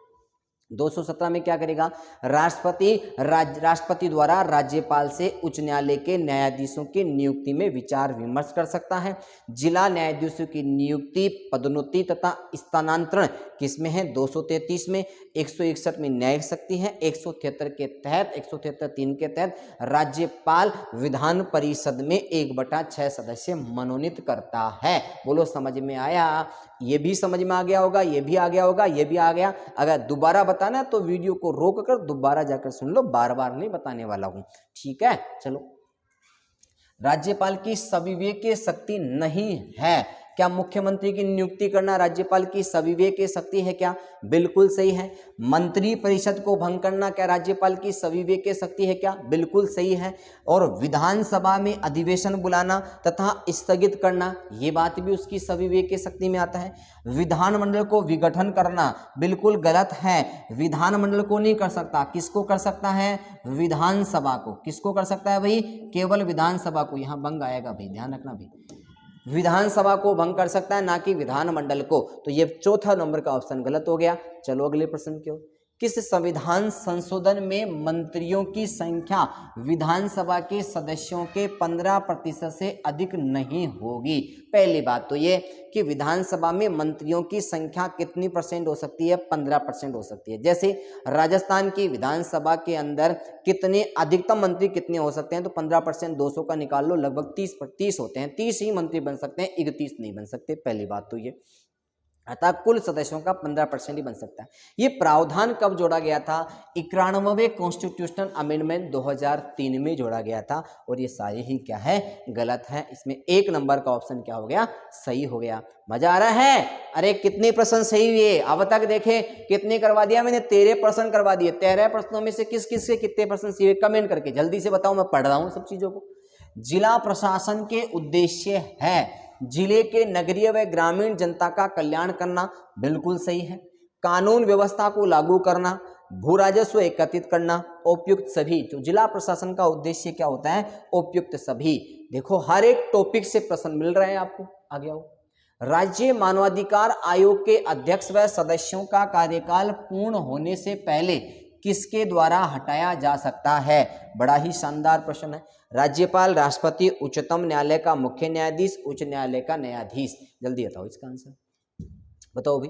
217 में क्या करेगा, राष्ट्रपति द्वारा राज्यपाल से उच्च न्यायालय के न्यायाधीशों की नियुक्ति में विचार विमर्श कर सकता है। जिला न्यायाधीशों की नियुक्ति, पदोन्नति तथा स्थानांतरण किसमें है, 233 में। 161 में न्यायिक शक्ति है, 173 के तहत, 173(3) के तहत राज्यपाल विधान परिषद में 1/6 सदस्य मनोनीत करता है। बोलो समझ में आया? ये भी समझ में आ गया होगा, ये भी आ गया होगा, ये भी आ गया। अगर दोबारा बताना तो वीडियो को रोक कर दोबारा जाकर सुन लो, बार बार नहीं बताने वाला हूं, ठीक है। चलो, राज्यपाल की सविवेकीय शक्ति नहीं है। क्या मुख्यमंत्री की नियुक्ति करना राज्यपाल की सविवेकीय शक्ति है क्या? बिल्कुल सही है। मंत्री परिषद को भंग करना क्या राज्यपाल की सविवेकीय शक्ति है क्या? बिल्कुल सही है। और विधानसभा में अधिवेशन बुलाना तथा स्थगित करना, ये बात भी उसकी सविवेकीय शक्ति में आता है। विधानमंडल को विघटन करना बिल्कुल गलत है, विधानमंडल को नहीं कर सकता। किसको कर सकता है? विधानसभा को। किसको कर सकता है भाई? केवल विधानसभा को। यहां भंग आएगा भाई, ध्यान रखना भाई, विधानसभा को भंग कर सकता है, ना कि विधानमंडल को। तो ये चौथा नंबर का ऑप्शन गलत हो गया। चलो अगले प्रश्न की ओर। किस संविधान संशोधन में मंत्रियों की संख्या विधानसभा के सदस्यों के 15% से अधिक नहीं होगी? पहली बात तो ये कि विधानसभा में मंत्रियों की संख्या कितनी परसेंट हो सकती है? 15% हो सकती है। जैसे राजस्थान की विधानसभा के अंदर कितने अधिकतम मंत्री कितने हो सकते हैं? तो 15%, 200 का निकाल लो, लगभग 30 होते हैं। 30 ही मंत्री बन सकते हैं, 31 नहीं बन सकते। पहली बात तो ये, अतः कुल सदस्यों का 15% ही बन सकता है। ये प्रावधान कब जोड़ा गया था? 91वें कॉन्स्टिट्यूशनल अमेंडमेंट 2003 में जोड़ा गया था। और ये सारे ही क्या है? गलत है। इसमें 1 नंबर का ऑप्शन क्या हो गया? सही हो गया। मजा आ रहा है? अरे कितने प्रश्न सही हुए अब तक? देखे कितने करवा दिया मैंने? 13 प्रश्न करवा दिए। 13 प्रश्नों में से किस किस के कितने प्रश्न सही हुए? कमेंट करके जल्दी से बताओ, मैं पढ़ रहा हूँ सब चीजों को। जिला प्रशासन के उद्देश्य है जिले के नगरीय व ग्रामीण जनता का कल्याण करना, बिल्कुल सही है। कानून व्यवस्था को लागू करना, भू राजस्व एकत्रित करना, उपयुक्त सभी। जो जिला प्रशासन का उद्देश्य क्या होता है? उपयुक्त सभी। देखो हर एक टॉपिक से प्रश्न मिल रहे हैं आपको। आगे आओ। राज्य मानवाधिकार आयोग के अध्यक्ष व सदस्यों का कार्यकाल पूर्ण होने से पहले किसके द्वारा हटाया जा सकता है? बड़ा ही शानदार प्रश्न है। राज्यपाल, राष्ट्रपति, उच्चतम न्यायालय का मुख्य न्यायाधीश, उच्च न्यायालय का न्यायाधीश। जल्दी बताओ इसका आंसर, बताओ भाई।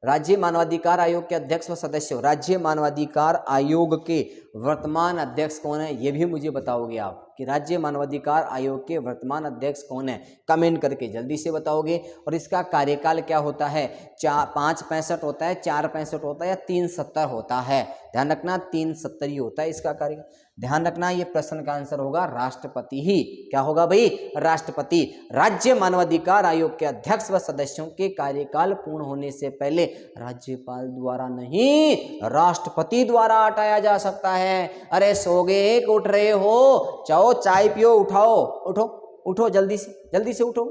राज्य मानवाधिकार आयोग के अध्यक्ष व सदस्य, राज्य मानवाधिकार आयोग के वर्तमान अध्यक्ष कौन है? ये भी मुझे बताओगे आप कि राज्य मानवाधिकार आयोग के वर्तमान अध्यक्ष कौन है? कमेंट करके जल्दी से बताओगे। और इसका कार्यकाल क्या होता है? 565 होता है, 465 होता है या 370 होता है? ध्यान रखना 370 ही होता है इसका कार्यकाल। ध्यान रखना ये प्रश्न का आंसर होगा राष्ट्रपति ही। क्या होगा भाई? राष्ट्रपति। राज्य मानवाधिकार आयोग के अध्यक्ष व सदस्यों के कार्यकाल पूर्ण होने से पहले राज्यपाल द्वारा नहीं, राष्ट्रपति द्वारा हटाया जा सकता है। अरे सो गए, उठ रहे हो? चाहो चाय पियो, उठाओ, उठो उठो जल्दी से उठो।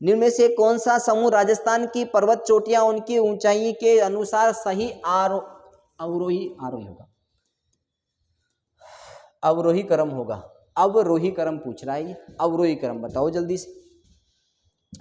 निम्न में से कौन सा समूह राजस्थान की पर्वत चोटियां उनकी ऊंचाई के अनुसार सही अवरोही होगा? अवरोही क्रम होगा। अवरोही क्रम पूछ रहा है ये। अवरोही क्रम बताओ जल्दी से।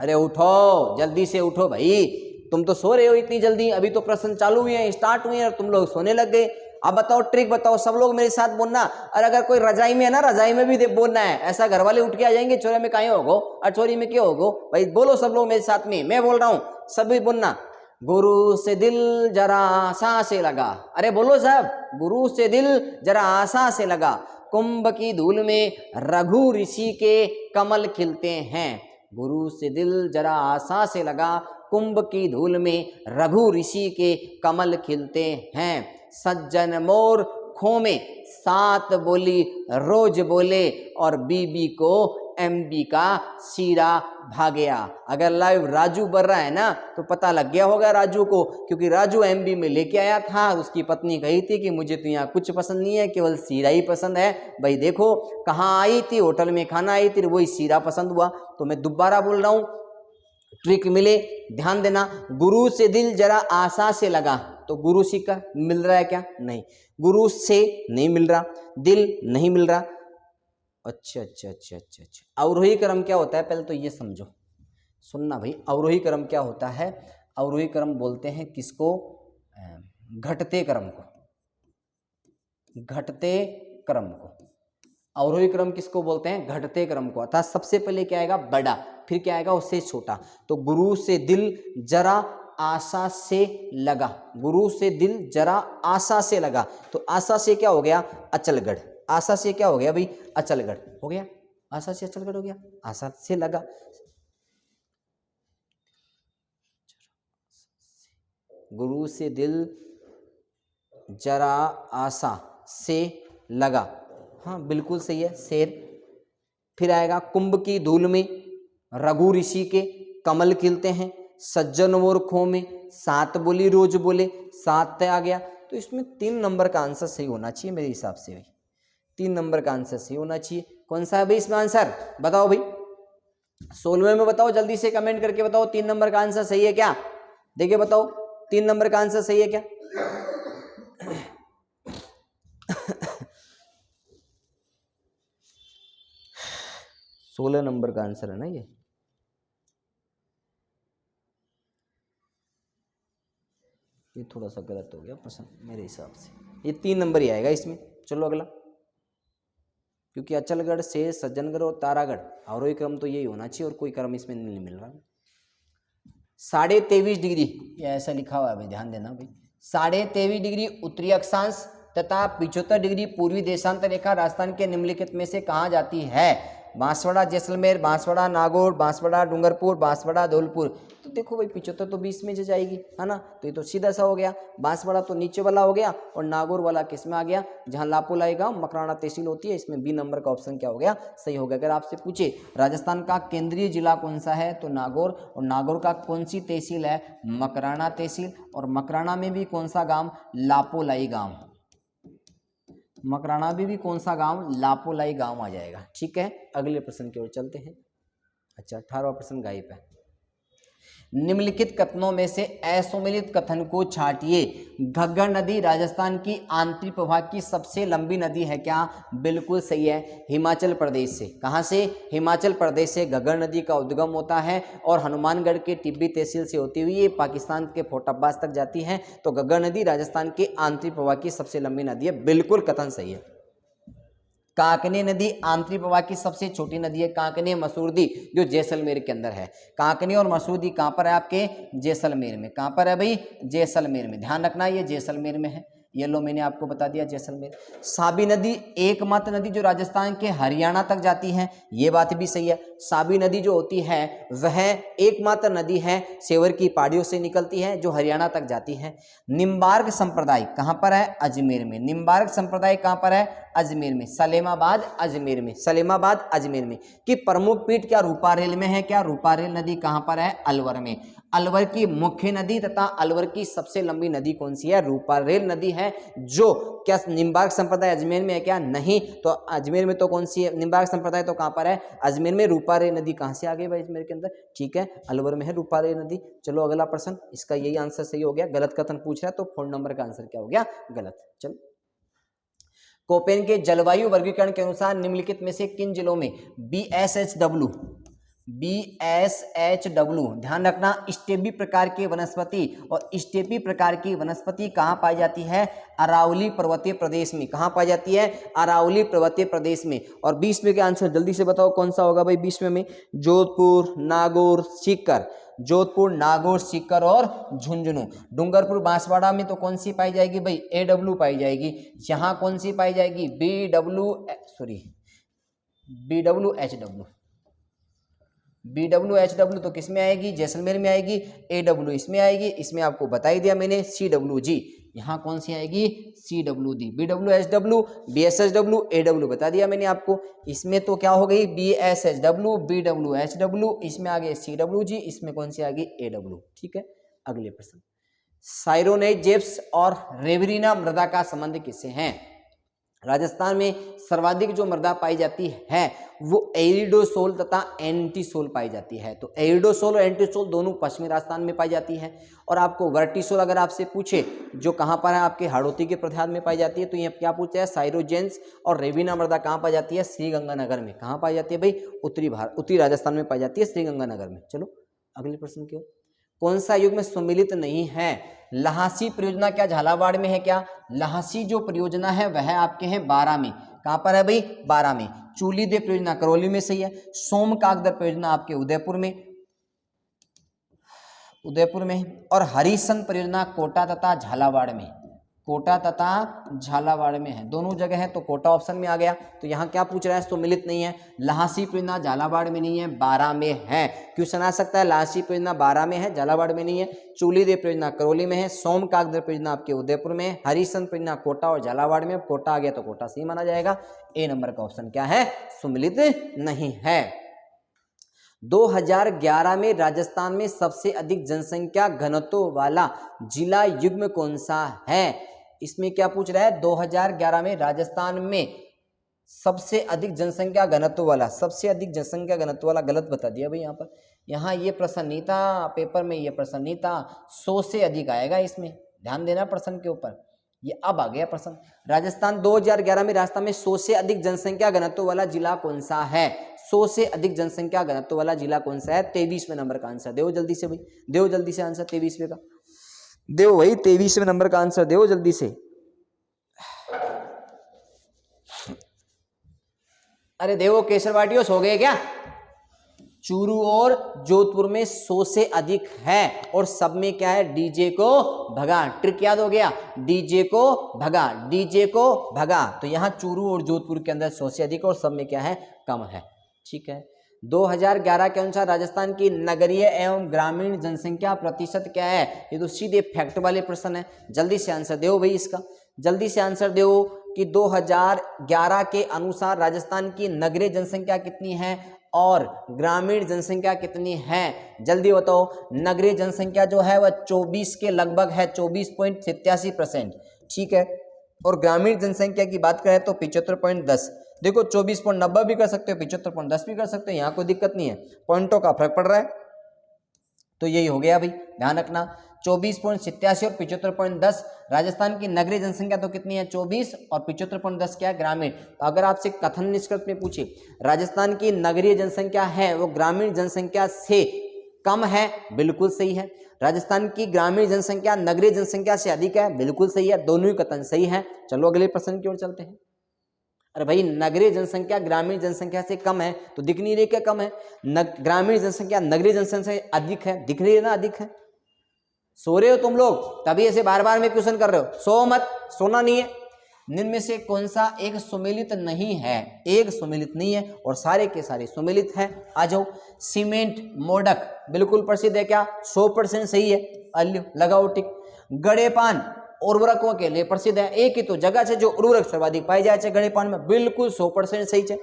अरे उठो, जल्दी से उठो भाई। तुम तो सो रहे हो इतनी जल्दी, अभी तो प्रश्न चालू हुए हैं, स्टार्ट हुए हैं और तुम लोग सोने लग गए। अब बताओ, ट्रिक बताओ, सब लोग मेरे साथ बोलना। और अगर कोई रजाई में है ना, रजाई में भी बोलना है। ऐसा घर वाले उठ के आ जाएंगे, चोरे में कहीं होगो और चोरी में क्यों होगो भाई? बोलो सब लोग मेरे साथ में, मैं बोल रहा हूं, सभी बोलना। गुरु से दिल जरा आशा से लगा। अरे बोलो साहब, गुरु से दिल जरा आशा से लगा, कुंभ की धूल में रघु ऋषि के कमल खिलते हैं। गुरु से दिल जरा आशा से लगा, कुंभ की धूल में रघु ऋषि के कमल खिलते हैं। सज्जन मोर खो में 7 बोली रोज बोले, और बीबी को एमबी का सीरा भागया। अगर लाइव राजू बढ़ रहा है ना, तो पता लग गया होगा राजू को, क्योंकि राजू एमबी में लेके आया था। उसकी पत्नी कही थी कि मुझे तो यहाँ कुछ पसंद नहीं है, केवल सीरा ही पसंद है। भाई देखो कहाँ आई थी, होटल में खाना आई थी, वही सीरा पसंद हुआ। तो मैं दोबारा बोल रहा हूँ, ट्रिक मिले, ध्यान देना। गुरु से दिल जरा आशा से लगा, तो गुरु सी का मिल रहा है क्या? नहीं, गुरु से नहीं मिल रहा, दिल नहीं मिल रहा। अच्छा। अवरोही क्रम क्या होता है, पहले तो ये समझो, सुनना भाई। अवरोही क्रम क्या होता है? अवरोही क्रम बोलते हैं किसको? घटते क्रम को। घटते क्रम को अवरोही क्रम किसको बोलते हैं? घटते क्रम को। अर्थात सबसे पहले क्या आएगा? बड़ा, फिर क्या आएगा? उससे छोटा। तो गुरु से दिल जरा आशा से लगा, गुरु से दिल जरा आशा से लगा। तो आशा से क्या हो गया? अचलगढ़। आशा से क्या हो गया भाई? अचलगढ़ हो गया। आशा से अचलगढ़ हो गया। आशा से लगा, गुरु से दिल जरा आशा से लगा। हाँ बिल्कुल सही है, शेर। फिर आएगा कुंभ की धूल में रघु ऋषि के कमल खिलते हैं। सज्जन और खो में 7 बोली रोज बोले, 7 आ गया। तो इसमें 3 नंबर का आंसर सही होना चाहिए मेरे हिसाब से भाई। 3 नंबर का आंसर सही होना चाहिए। कौन सा है भाई इसमें आंसर? बताओ भाई, 16वें में बताओ, जल्दी से कमेंट करके बताओ 3 नंबर का आंसर सही है क्या? देखिए बताओ 3 नंबर का आंसर सही है क्या? 16 नंबर का आंसर है ना ये। ये थोड़ा सा गलत हो गया प्रश्न मेरे हिसाब से, ये 3 नंबर ही आएगा इसमें। चलो अगला, क्योंकि अचलगढ़ से सज्जनगढ़ और तारागढ़ आरोही क्रम तो यही होना चाहिए और कोई क्रम इसमें नहीं मिल रहा। 23.5 डिग्री, ये ऐसा लिखा हुआ है भाई, ध्यान देना भाई। 23.5 डिग्री उत्तरी अक्षांश तथा 75 डिग्री पूर्वी देशांतर रेखा राजस्थान के निम्नलिखित में से कहाँ जाती है? बांसवाड़ा जैसलमेर, बांसवाड़ा नागौर, बांसवाड़ा डूंगरपुर, बांसवाड़ा धौलपुर। तो देखो भाई 75 तो 20 में जाएगी, है ना, तो ये तो सीधा सा हो गया। बांसवाड़ा तो नीचे वाला हो गया और नागौर वाला किस में आ गया? जहाँ लापोलाई गांव मकराना तहसील होती है, इसमें बी नंबर का ऑप्शन क्या हो गया? सही हो गया। अगर आपसे पूछे राजस्थान का केंद्रीय जिला कौन सा है तो नागौर, और नागौर का कौन सी तहसील है? मकराना तहसील, और मकराना में भी कौन सा गाँव? लापोलाई गाँव। मकराना भी कौन सा गांव? लापोलाई गांव आ जाएगा। ठीक है, अगले प्रश्न की ओर चलते हैं। अच्छा, 18वां प्रश्न गायब है। निम्नलिखित कथनों में से असुमेलित कथन को छांटिए। घग्गर नदी राजस्थान की आंतरिक प्रवाह की सबसे लंबी नदी है क्या? बिल्कुल सही है, हिमाचल प्रदेश से। कहां से? हिमाचल प्रदेश से घग्गर नदी का उद्गम होता है और हनुमानगढ़ के टिब्बी तहसील से होती हुई ये पाकिस्तान के फोटाबाज तक जाती है। तो घग्गर नदी राजस्थान की आंतरिक प्रवाह की सबसे लंबी नदी है, बिल्कुल कथन सही है। कांकनी नदी आंतरिक प्रवाह की सबसे छोटी नदी है, कांकनी मसूरदी, जो जैसलमेर के अंदर है। कांकनी और मसूरदी कहाँ पर है? आपके जैसलमेर में। कहाँ पर है भाई? जैसलमेर में। ध्यान रखना ये जैसलमेर में है, ये लो मैंने आपको बता दिया जैसलमेर। साबी नदी एकमात्र नदी जो राजस्थान के हरियाणा तक जाती है, ये बात भी सही है। साबी नदी जो होती है वह एकमात्र नदी है सेवर की पहाड़ियों से निकलती है जो हरियाणा तक जाती है। निम्बार्क संप्रदाय कहाँ पर है? अजमेर में। निम्बार्क संप्रदाय कहाँ पर है? अजमेर में। सलेमाबाद अजमेर में, सलेमाबाद अजमेर में। कि प्रमुख पीठ क्या रूपारेल में है क्या? रूपारेल नदी कहाँ पर है? अलवर में। अलवर की मुख्य नदी तथा अलवर की सबसे लंबी नदी कौन सी है? रूपारेल नदी है। जो क्या निम्बार्क संप्रदाय अजमेर में है क्या? नहीं। तो अजमेर में तो कौन सी है? निम्बार्क संप्रदाय तो कहाँ पर है? अजमेर में। रूपारेल नदी कहाँ से आ गई भाई? अजमेर के अंदर। ठीक है, अलवर में है रूपारेल नदी। चलो अगला प्रश्न, इसका यही आंसर सही हो गया। गलत कथन पूछ रहा है तो 4 नंबर का आंसर क्या हो गया? गलत। चलो, कोपेन के जलवायु वर्गीकरण के अनुसार निम्नलिखित में से किन जिलों में BSHW ध्यान रखना, स्टेपी प्रकार की वनस्पति, और स्टेपी प्रकार की वनस्पति कहाँ पाई जाती है? अरावली पर्वतीय प्रदेश में। कहाँ पाई जाती है? अरावली पर्वतीय प्रदेश में। और 20वें के आंसर जल्दी से बताओ कौन सा होगा भाई? 20वें में जोधपुर, नागौर, सीकर। जोधपुर, नागौर, सीकर और झुंझुनू। डूंगरपुर, बांसवाड़ा में तो कौन सी पाई जाएगी भाई? AW पाई जाएगी। यहाँ कौन सी पाई जाएगी? BWHW तो किस में आएगी? जैसलमेर में आएगी। AW इसमें आएगी, इसमें आपको बता ही दिया मैंने CWG। यहाँ कौन सी आएगी? CWD। BWHW, BSHW, AW बता दिया मैंने आपको। इसमें तो क्या हो गई? BSHW, BWHW, इसमें आ गए CWG, इसमें कौन सी आ गई? AW। ठीक है, अगले प्रश्न। साइरोनेट जेप्स और रेवरीना मृदा का संबंध किससे है? राजस्थान में सर्वाधिक जो मृदा पाई जाती है वो एरिडोसोल तथा एंटीसोल पाई जाती है। तो एरिडोसोल और एंटीसोल दोनों पश्चिमी राजस्थान में पाई जाती है। और आपको वर्टिसोल अगर आपसे पूछे जो कहाँ पर है? आपके हाड़ौती के प्रदेश में पाई जाती है। तो ये क्या पूछा है? साइरोजेंस और रेविना मृदा कहाँ पाई जाती है? श्रीगंगानगर में। कहाँ पाई जाती है भाई? उत्तरी राजस्थान में पाई जाती है, श्रीगंगानगर में। चलो अगले प्रश्न की ओर। कौन सा युग में सम्मिलित नहीं है? लहासी परियोजना क्या झालावाड़ में है क्या? लहासी जो परियोजना है वह आपके हैं 12 में। कहां पर है भाई? 12 में। चूलीदेव परियोजना करौली में सही है। सोम कागदर परियोजना आपके उदयपुर में, और हरिशन परियोजना कोटा तथा झालावाड़ में। कोटा तथा झालावाड़ में है, दोनों जगह है। तो कोटा ऑप्शन में आ गया। तो यहाँ क्या पूछ रहा है? सम्मिलित नहीं है। लहासी परियोजना झालावाड़ में नहीं है, 12 में है। क्वेश्चन आ सकता है लहासी परियोजना 12 में है, झालावाड़ में नहीं है। चूलीदेव परियोजना करौली में है। सोम कागदर परियोजना आपके उदयपुर में है। हरिशन परियोजना कोटा और झालावाड़ में। कोटा आ गया तो कोटा सही माना जाएगा। ए नंबर का ऑप्शन क्या है? सम्मिलित नहीं है। 2011 में राजस्थान में सबसे अधिक जनसंख्या घनत्व वाला जिला युग्म कौन सा है? इसमें क्या पूछ रहा है? 2011 में राजस्थान में सबसे अधिक जनसंख्या घनत्व वाला, सबसे अधिक जनसंख्या घनत्व वाला गलत बता दिया भाई। यहाँ पर, यहाँ ये प्रश्न नहीं था, पेपर में ये प्रश्न नहीं था। 100 से अधिक आएगा इसमें, ध्यान देना प्रश्न के ऊपर। ये अब आ गया प्रश्न। राजस्थान 2011 में राजस्थान में 100 से अधिक जनसंख्या घनत्व वाला जिला कौन सा है? 100 से अधिक जनसंख्या घनत्व वाला जिला कौन सा है? 23वें नंबर का आंसर। दो जल्दी से भाई, दो जल्दी से आंसर 23वें का। देव भाई 23वें नंबर का आंसर देव जल्दी से। अरे देवो केसरवाटियों सो गए क्या? चूरू और जोधपुर में 100 से अधिक है और सब में क्या है, डीजे को भगा। ट्रिक याद हो गया, डीजे को भगा, डीजे को भगा। तो यहाँ चूरू और जोधपुर के अंदर 100 से अधिक और सब में क्या है, कम है। ठीक है। 2011 के अनुसार राजस्थान की नगरीय एवं ग्रामीण जनसंख्या प्रतिशत क्या है? ये तो सीधे फैक्ट वाले प्रश्न है, जल्दी से आंसर दो भाई इसका, जल्दी से आंसर दो कि 2011 के अनुसार राजस्थान की नगरीय जनसंख्या कितनी है और ग्रामीण जनसंख्या कितनी है, जल्दी बताओ। नगरीय जनसंख्या जो है वह 24 के लगभग है, 24.87%। ठीक है। और ग्रामीण जनसंख्या की बात करें तो 75.10। देखो 24.90 भी कर सकते हो, 75.10 भी कर सकते हो, यहाँ कोई दिक्कत नहीं है, पॉइंटों का फर्क पड़ रहा है। तो यही हो गया भाई, ध्यान रखना। 24.87 और 75.10 राजस्थान की नगरीय जनसंख्या तो कितनी है, 24, और 75.10 क्या है, ग्रामीण। तो अगर आपसे कथन निष्कर्ष में पूछे राजस्थान की नगरीय जनसंख्या है वो ग्रामीण जनसंख्या से कम है, बिल्कुल सही है। राजस्थान की ग्रामीण जनसंख्या नगरीय जनसंख्या से अधिक है, बिल्कुल सही है, दोनों ही कथन सही है। चलो अगले प्रश्न की ओर चलते हैं। अरे भाई नगरीय जनसंख्या ग्रामीण जनसंख्या से कम है तो दिख नहीं रही क्या कम है, ग्रामीण जनसंख्या नगरीय जनसंख्या से अधिक है, दिख रही है ना अधिक है। सो रहे हो तुम लोग, तभी ऐसे बार बार में क्वेश्चन कर रहे हो, सो मत, सोना नहीं है। निम्न में से कौन सा एक सुमेलित नहीं है? एक सुमेलित नहीं है और सारे के सारे सुमेलित है। आ जाओ। सीमेंट मोडक बिल्कुल प्रसिद्ध है क्या, 100% सही है, अल्लू लगाओ टिक। गड़ेपान उर्वरकों के लिए प्रसिद्ध है, एक ही तो जगह है जो उर्वरक सर्वाधिक पाई जाए गड़ेपान में, बिल्कुल 100% सही है।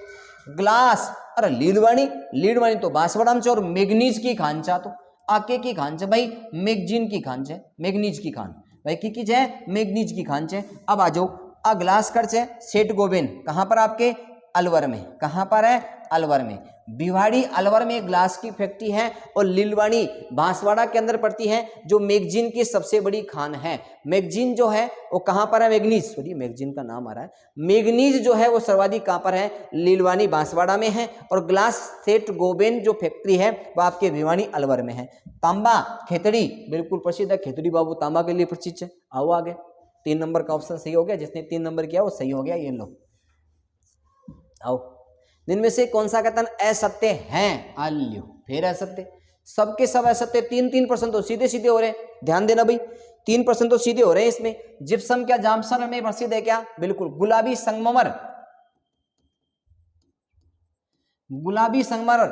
ग्लास, अरे लीडवाणी, लीडवाणी तो बांसवाड़ा में और मैग्नीज की खान चा तो आके की खान है भाई, मैगजीन की खान है, मैग्नीज की खान भाई की है, मैग्नीज की खान है। अब आ जाओ, आ ग्लास खर्च है सेठ गोबिन, कहां पर आपके, अलवर में, कहां पर है, अलवर में। भिवाड़ी अलवर में ग्लास की फैक्ट्री है और लीलवाणी बांसवाड़ा के अंदर पड़ती है जो मैगजीन की सबसे बड़ी खान है। मैगजीन जो है वो कहां पर है, मैग्नीज, सॉरी मैगजीन का नाम आ रहा है, मैग्नीज जो है वो सर्वाधिक कहां पर है, लीलवाणी बांसवाड़ा में है। और ग्लास सेठ गोबेन जो फैक्ट्री है वो आपके भिवाड़ी अलवर में है। तांबा खेतड़ी बिल्कुल प्रसिद्ध है, खेतड़ी बाबू तांबा के लिए प्रसिद्ध है। आओ आगे, 3 नंबर का ऑप्शन सही हो गया, जिसने 3 नंबर किया वो सही हो गया, ये लो। आओ, इनमें से कौन सा कथन असत्य है, आल्यो फिर असत्य, सबके सब असत्य। 3% तो सीधे सीधे हो रहे हैं, ध्यान देना भाई, 3% तो सीधे हो रहे हैं इसमें। जिप्सम क्या जामसर में प्रसिद्ध है क्या, बिल्कुल। गुलाबी संगमरमर, गुलाबी संगमरमर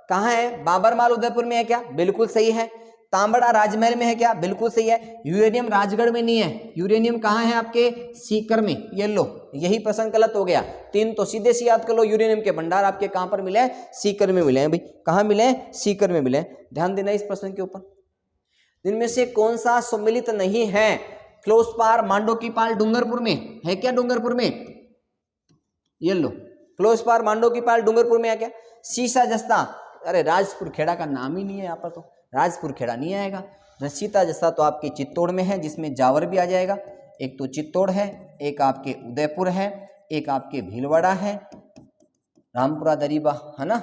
कहां है, बाबरमाल उदयपुर में है क्या, बिल्कुल सही है। तांबड़ा राजमहल में है क्या, बिल्कुल सही है। यूरेनियम राजगढ़ में नहीं है, यूरेनियम कहां है आपके, सीकर में, ये लो, यही प्रश्न गलत हो गया। 3 तो सीधे से याद कर लो, यूरेनियम के भंडार आपके कहां पर मिले हैं, सीकर में मिले हैं भाई, कहां मिले हैं, सीकर में मिले हैं। ध्यान देना इस प्रश्न के ऊपर। इनमें से कौन सा सम्मिलित नहीं है, क्लोसपार मांडोकीपाल डूंगरपुर में है क्या, डूंगरपुर में, ये लो, क्लोसपार मांडोकीपाल डूंगरपुर में है क्या। सीसा जस्ता, अरे राजपुर खेड़ा का नाम ही नहीं है यहाँ पर, तो राजपुर खेड़ा नहीं आएगा। सीता जस्ता तो आपके चित्तौड़ में है, जिसमें जावर भी आ जाएगा। एक तो चित्तौड़ है, एक आपके उदयपुर है, एक आपके भीलवाड़ा है, रामपुरा दरीबा है ना,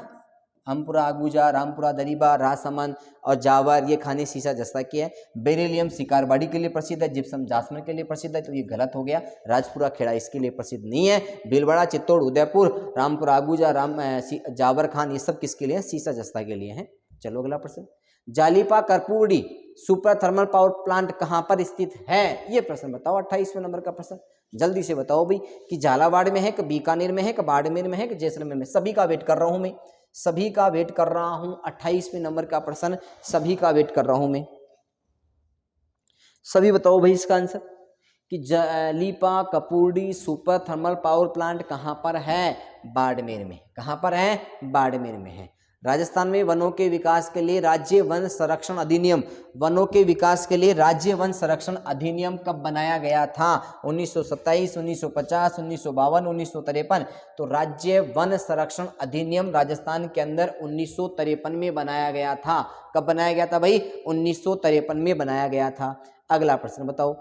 रामपुरा आगूजा, रामपुरा दरीबा, राजसमंद और जावर, ये खाने सीसा जस्ता की है। बेरिलियम शिकारबाड़ी के लिए प्रसिद्ध है, जिप्सम जासमन के लिए प्रसिद्ध है, तो ये गलत हो गया। राजपुरा खेड़ा इसके लिए प्रसिद्ध नहीं है। भीलवाड़ा, चित्तौड़, उदयपुर, रामपुरा आगूजा, जावर खान, ये सब किसके लिए है, सीसा जस्ता के लिए है। चलो अगला प्रश्न। Jalipa Kapurdi super thermal power plant कहां पर स्थित है, ये प्रश्न बताओ, 28वें नंबर का प्रश्न। जल्दी से बताओ भाई कि झालावाड़ में है कि बीकानेर में है कि बाड़मेर में है कि जैसलमेर में। सभी का वेट कर रहा हूं मैं, सभी का वेट कर रहा हूं। 28वें नंबर का प्रश्न, सभी का वेट कर रहा हूं मैं। सभी बताओ भाई इसका आंसर कि Jalipa Kapurdi super thermal power plant कहां पर है, बाड़मेर में। कहां पर है, बाड़मेर में है। राजस्थान में वनों के विकास के लिए राज्य वन संरक्षण अधिनियम, वनों के विकास के लिए राज्य वन संरक्षण अधिनियम कब बनाया गया था, 1927, 1950, 1952, 1953। तो राज्य वन संरक्षण अधिनियम राजस्थान के अंदर 1953 में बनाया गया था। कब बनाया गया था भाई, 1953 में बनाया गया था। अगला प्रश्न बताओ।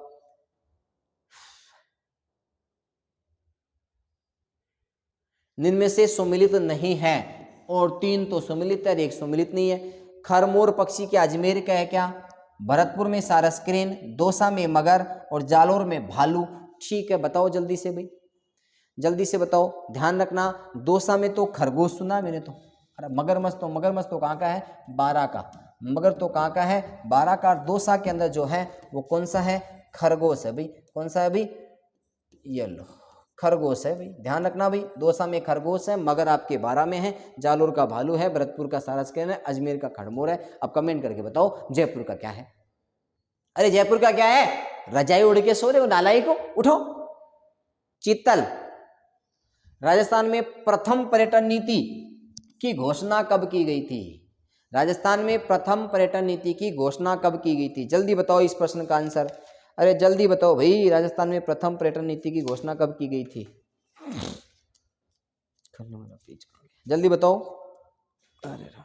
निम्न में से सम्मिलित नहीं है, और 3 तो सम्मिलित है, 1 सम्मिलित नहीं है। खरमोर पक्षी के अजमेर का है क्या, भरतपुर में सारस क्रेन, दौसा में मगर और जालोर में भालू। ठीक है, बताओ जल्दी से भाई, जल्दी से बताओ। ध्यान रखना, दौसा में तो खरगोश सुना मैंने तो। अरे मगरमच्छ तो कहाँ का है? बारा का। मगर तो कहाँ का है? बारा का। दौसा के अंदर जो है वो कौन सा है? खरगोश है भाई। कौन सा है भाई? ये लो, खरगोश है भाई। ध्यान रखना भाई, दौसा में खरगोश है, मगर आपके बारा में है, जालोर का भालू है, भरतपुर का सारस क्रेन है, अजमेर का खड़मोर है। अब कमेंट करके बताओ जयपुर का क्या है? अरे जयपुर का क्या है? रजाई उड़ के सो रहे हो नालाई को, उठो। चीतल। राजस्थान में प्रथम पर्यटन नीति की घोषणा कब की गई थी? राजस्थान में प्रथम पर्यटन नीति की घोषणा कब की गई थी? जल्दी बताओ इस प्रश्न का आंसर। अरे जल्दी बताओ भाई, राजस्थान में प्रथम पर्यटन नीति की घोषणा कब की गई थी? जल्दी बताओ। अरे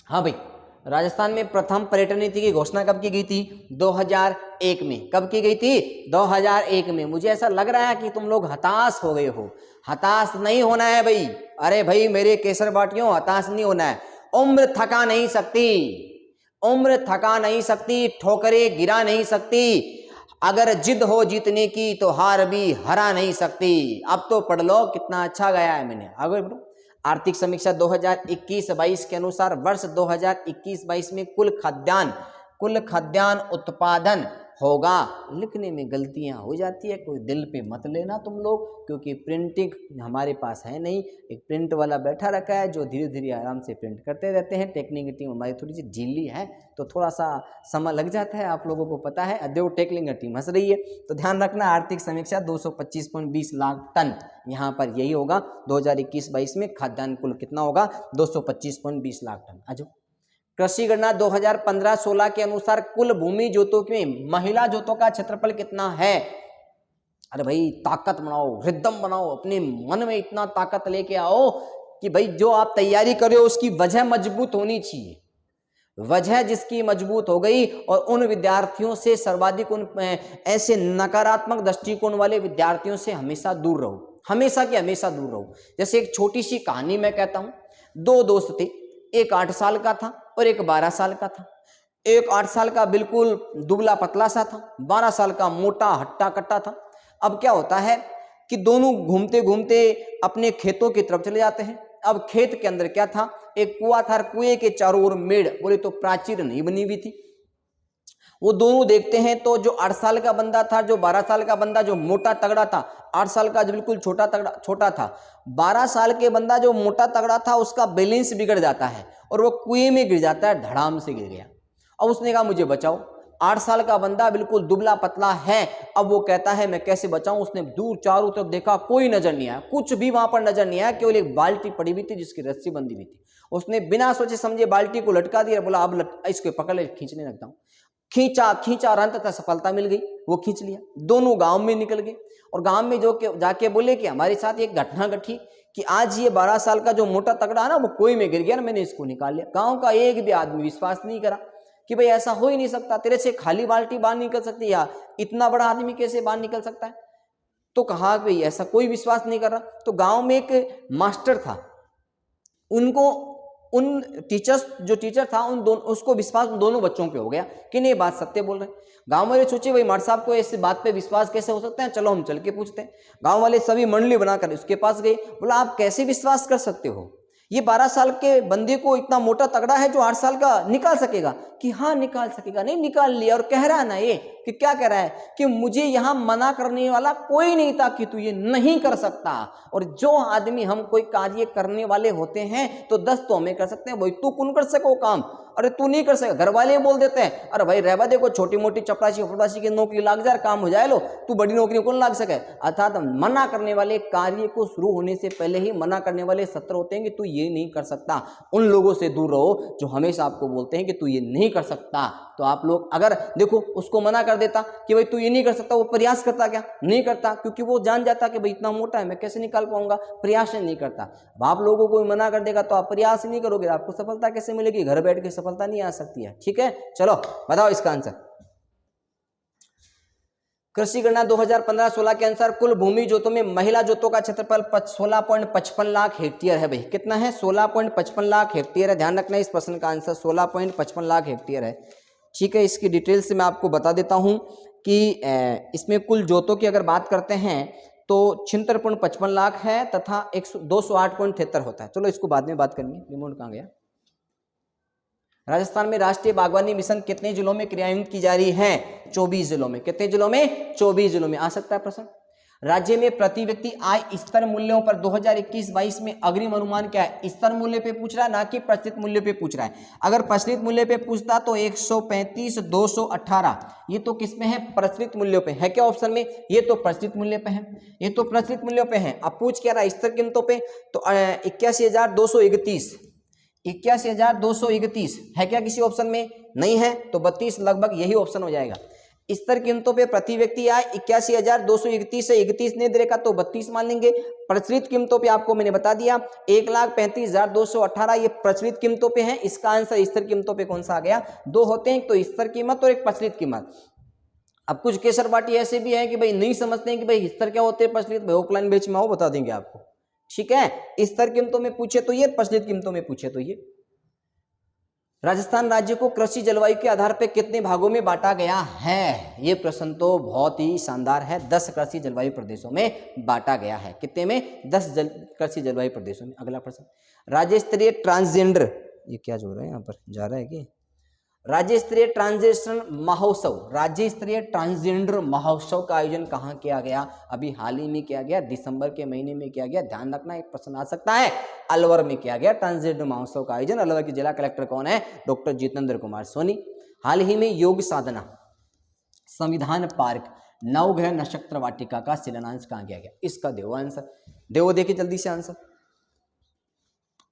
हाँ भाई, राजस्थान में प्रथम पर्यटन नीति की घोषणा कब की गई थी? 2001 में। कब की गई थी? 2001 में। मुझे ऐसा लग रहा है कि तुम लोग हताश हो गए हो। हताश नहीं होना है भाई। अरे भाई मेरे केसर बाटियों, हताश नहीं होना है। उम्र थका नहीं सकती, उम्र थका नहीं सकती, ठोकरें गिरा नहीं सकती। अगर जिद हो जीतने की तो हार भी हरा नहीं सकती। अब तो पढ़ लो कितना अच्छा गया है मैंने। आगे बढ़ो। आर्थिक समीक्षा 2021-22 के अनुसार वर्ष 2021-22 में कुल खाद्यान्न उत्पादन होगा। लिखने में गलतियां हो जाती है, कोई दिल पे मत लेना तुम लोग, क्योंकि प्रिंटिंग हमारे पास है नहीं। एक प्रिंट वाला बैठा रखा है जो धीरे धीरे आराम से प्रिंट करते रहते हैं। टेक्निक टीम हमारी थोड़ी सी ढीली है तो थोड़ा सा समय लग जाता है, आप लोगों को पता है। अद्योग टेक्निक टीम हंस रही है, तो ध्यान रखना। आर्थिक समीक्षा 225.20 लाख टन, यहाँ पर यही होगा। 2021-22 में खाद्यान्न कुल कितना होगा? 225.20 लाख टन। आजो कृषि गणना 2015-16 के अनुसार कुल भूमि जोतों में महिला जोतों का क्षेत्रफल कितना है? अरे भाई ताकत बनाओ, रिदम बनाओ, अपने मन में इतना ताकत लेके आओ कि भाई जो आप तैयारी कर रहे हो उसकी वजह मजबूत होनी चाहिए। वजह जिसकी मजबूत हो गई, और उन विद्यार्थियों से सर्वाधिक, उन ऐसे नकारात्मक दृष्टिकोण वाले विद्यार्थियों से हमेशा दूर रहो, हमेशा के हमेशा दूर रहो। जैसे एक छोटी सी कहानी मैं कहता हूं। दो दोस्त थे, एक 8 साल का था और एक 12 साल का था। एक 8 साल का बिल्कुल दुबला पतला सा था, 12 साल का मोटा हट्टा कट्टा था। अब क्या होता है कि दोनों घूमते घूमते अपने खेतों की तरफ चले जाते हैं। अब खेत के अंदर क्या था? एक कुआं था, कुएं के चारों ओर मेड़, बोले तो प्राचीर नहीं बनी हुई थी। वो दोनों देखते हैं तो जो 8 साल का बंदा था, जो 12 साल का बंदा जो मोटा तगड़ा था, 8 साल का जो बिल्कुल छोटा था, 12 साल के बंदा जो मोटा तगड़ा था उसका बैलेंस बिगड़ जाता है और वो कुएं में गिर जाता है, धड़ाम से गिर गया। अब उसने कहा मुझे बचाओ। 8 साल का बंदा बिल्कुल दुबला पतला है। अब वो कहता है मैं कैसे बचाऊं? उसने दूर चारों तरफ देखा, कोई नजर नहीं आया, कुछ भी वहां पर नजर नहीं आया, केवल एक बाल्टी पड़ी हुई थी जिसकी रस्सी बंधी हुई थी। उसने बिना सोचे समझे बाल्टी को लटका दिया, बोला अब इसको पकड़ ले, खींचने लगता हूं। खींचा खींचा और अंततः सफलता मिल गई, वो खींच लिया। दोनों गांव में निकल गए और गांव में जो जाके बोले कि हमारे साथ एक घटना घटी कि आज ये 12 साल का जो मोटा तगड़ा है ना, वो कुएं में गिर गया ना, मैंने इसको निकाल लिया। गांव का एक भी आदमी विश्वास नहीं करा कि भाई ऐसा हो ही नहीं सकता, तेरे से खाली बाल्टी बाहर निकल सकती, या इतना बड़ा आदमी कैसे बाहर निकल सकता है? तो कहा भाई ऐसा कोई विश्वास नहीं कर रहा। तो गांव में एक मास्टर था, उनको उन टीचर्स जो टीचर था उन दोनों, उसको विश्वास उन दोनों बच्चों पे हो गया कि नहीं बात सत्य बोल रहे हैं। गांव वाले सोचे भाई मास्टर साहब को ऐसी बात पे विश्वास कैसे हो सकता है, चलो हम चल के पूछते हैं। गांव वाले सभी मंडली बनाकर उसके पास गए, बोला आप कैसे विश्वास कर सकते हो, ये 12 साल के बंदे को इतना मोटा तगड़ा है जो 8 साल का निकाल सकेगा? कि हाँ निकाल सकेगा। नहीं निकाल लिया, और कह रहा है ना ये कि क्या कह रहा है कि मुझे यहां मना करने वाला कोई नहीं था कि तू ये नहीं कर सकता। और जो आदमी हम कोई कार्य करने वाले होते हैं तो 10 तो हमें कर सकते हैं, भाई तू कौन कर सको काम, अरे तू नहीं कर सकेगा। घर वाले बोल देते हैं अरे भाई रहवा देखो छोटी मोटी चपरासी फपरासी की नौकरी लाग जा, काम हो जाए, लो तू बड़ी नौकरी कौन लाग सके। अर्थात मना करने वाले कार्य को शुरू होने से पहले ही मना करने वाले सत्र होते हैं कि तू ये नहीं कर सकता। उन लोगों से दूर रहो जो हमेशा आपको बोलते हैं कि तू ये नहीं कर सकता। तो आप लोग अगर देखो उसको मना कर देता कि भाई तू ये नहीं कर सकता, वो प्रयास करता क्या? नहीं करता, क्योंकि वो जान जाता कि भाई इतना मोटा है मैं कैसे निकाल पाऊंगा, प्रयास नहीं करता। अब आप लोगों को मना कर देगा तो आप प्रयास नहीं करोगे, आपको सफलता कैसे मिलेगी? घर बैठ के सफलता नहीं आ सकती है। ठीक है, चलो बताओ इसका आंसर। कृषि गणना 2015-16 के अनुसार कुल भूमि जोतों में महिला जोतों का क्षेत्रफल 16.55 लाख हेक्टेयर है। भाई कितना है? 16.55 लाख हेक्टेयर है। ध्यान रखना इस प्रश्न का आंसर 16.55 लाख हेक्टेयर है। ठीक है, इसकी डिटेल से मैं आपको बता देता हूं कि इसमें कुल जोतों की अगर बात करते हैं तो 76.55 लाख है तथा 208.73 होता है। चलो इसको बाद में बात करेंगे। रिमोट कहाँ गया? राजस्थान में राष्ट्रीय बागवानी मिशन कितने जिलों में क्रियान्वित की जा रही है? 24 जिलों में। कितने जिलों में? 24 जिलों में। आ सकता है प्रश्न। राज्य में प्रति व्यक्ति आय स्तर मूल्यों पर 2021-22 में अग्रिम अनुमान क्या है? स्तर मूल्य पे पूछ रहा है, ना कि प्रचलित मूल्य पे पूछ रहा है। अगर प्रचलित मूल्य पे पूछता तो 135, 218। ये तो किसमें है? प्रचलित मूल्यों पे है। क्या ऑप्शन में? ये तो प्रचलित मूल्य पे है, ये तो प्रचलित मूल्यों पे है। अब पूछ क्या रहा है? स्तर कीमतों पे तो 81,231, 81,231 है क्या किसी ऑप्शन में? नहीं है, तो 32 लगभग यही ऑप्शन हो जाएगा। स्तर कीमतों पे प्रति व्यक्ति आय 81,231 से 31 नहीं दे रखा तो 32 मान लेंगे। प्रचलित कीमतों पे आपको मैंने बता दिया 1,35,218 ये प्रचलित कीमतों पे है। इसका आंसर स्तर कीमतों पे कौन सा आ गया? दो होते हैं, तो स्तर कीमत और एक प्रचलित कीमत। अब कुछ केसर पार्टी ऐसे भी है कि भाई नहीं समझते हैं कि भाई स्तर क्या होते हैं, प्रचलित। भाई ऑफलाइन बेच में आओ, बता देंगे आपको। ठीक है, स्तर कीमतों में पूछे तो ये, प्रचलित कीमतों में पूछे तो ये। राजस्थान राज्य को कृषि जलवायु के आधार पर कितने भागों में बांटा गया है? ये प्रश्न तो बहुत ही शानदार है। 10 कृषि जलवायु प्रदेशों में बांटा गया है। कितने में? 10 कृषि जलवायु प्रदेशों में। अगला प्रश्न, राज्य स्तरीय ट्रांसजेंडर, ये क्या जो रहा है यहाँ पर जा रहा है कि राज्य स्तरीय ट्रांसजेंडर महोत्सव, राज्य स्तरीय ट्रांसजेंडर महोत्सव का आयोजन कहाँ किया गया? अभी हाल ही में किया गया, दिसंबर के महीने में किया गया। ध्यान रखना एक प्रश्न आ सकता है। अलवर में किया गया ट्रांसजेंडर महोत्सव का आयोजन। अलवर के जिला कलेक्टर कौन है? डॉक्टर जितेंद्र कुमार सोनी। हाल ही में योग साधना संविधान पार्क नवग्रह नक्षत्र वाटिका का शिलान्यास कहाँ किया गया? इसका देवो आंसर, देवो देखिए जल्दी से आंसर।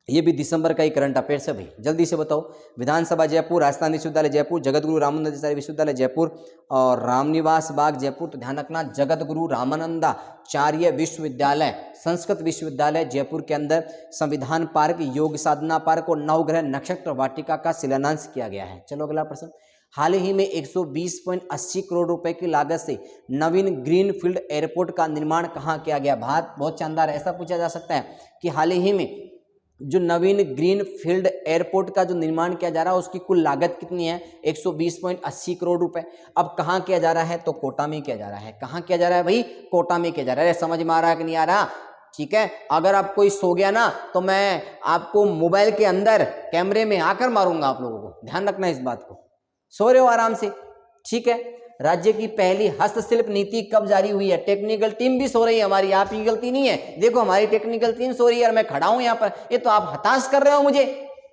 ये भी दिसंबर का ही करंट अफेयर्स है भाई, जल्दी से बताओ। विधानसभा जयपुर, राजस्थान विश्वविद्यालय जयपुर, जगतगुरु रामानंदाचार्य विश्वविद्यालय जयपुर और रामनिवास बाग जयपुर। तो ध्यान रखना जगतगुरु रामानंदाचार्य विश्वविद्यालय, संस्कृत विश्वविद्यालय जयपुर के अंदर संविधान पार्क, योग साधना पार्क और नवग्रह नक्षत्र वाटिका का शिलान्यास किया गया है। चलो अगला प्रश्न, हाल ही में 120.80 करोड़ रुपए की लागत से नवीन ग्रीनफील्ड एयरपोर्ट का निर्माण कहाँ किया गया? बात बहुत शानदार। ऐसा पूछा जा सकता है कि हाल ही में जो नवीन ग्रीन फील्ड एयरपोर्ट का जो निर्माण किया जा रहा है उसकी कुल लागत कितनी है? 120.80 करोड़ रुपए। अब कहाँ किया जा रहा है? तो कोटा में किया जा रहा है। कहाँ किया जा रहा है भाई? कोटा में किया जा रहा है। समझ में आ रहा है कि नहीं आ रहा? ठीक है, अगर आप कोई सो गया ना तो मैं आपको मोबाइल के अंदर कैमरे में आकर मारूंगा आप लोगों को। ध्यान रखना इस बात को। सो रहे हो आराम से? ठीक है। राज्य की पहली हस्तशिल्प नीति कब जारी हुई है? टेक्निकल टीम भी सो रही है हमारी, आपकी गलती नहीं है। देखो हमारी टेक्निकल टीम सो रही है और मैं खड़ा हूं यहाँ पर। ये तो आप हताश कर रहे हो मुझे,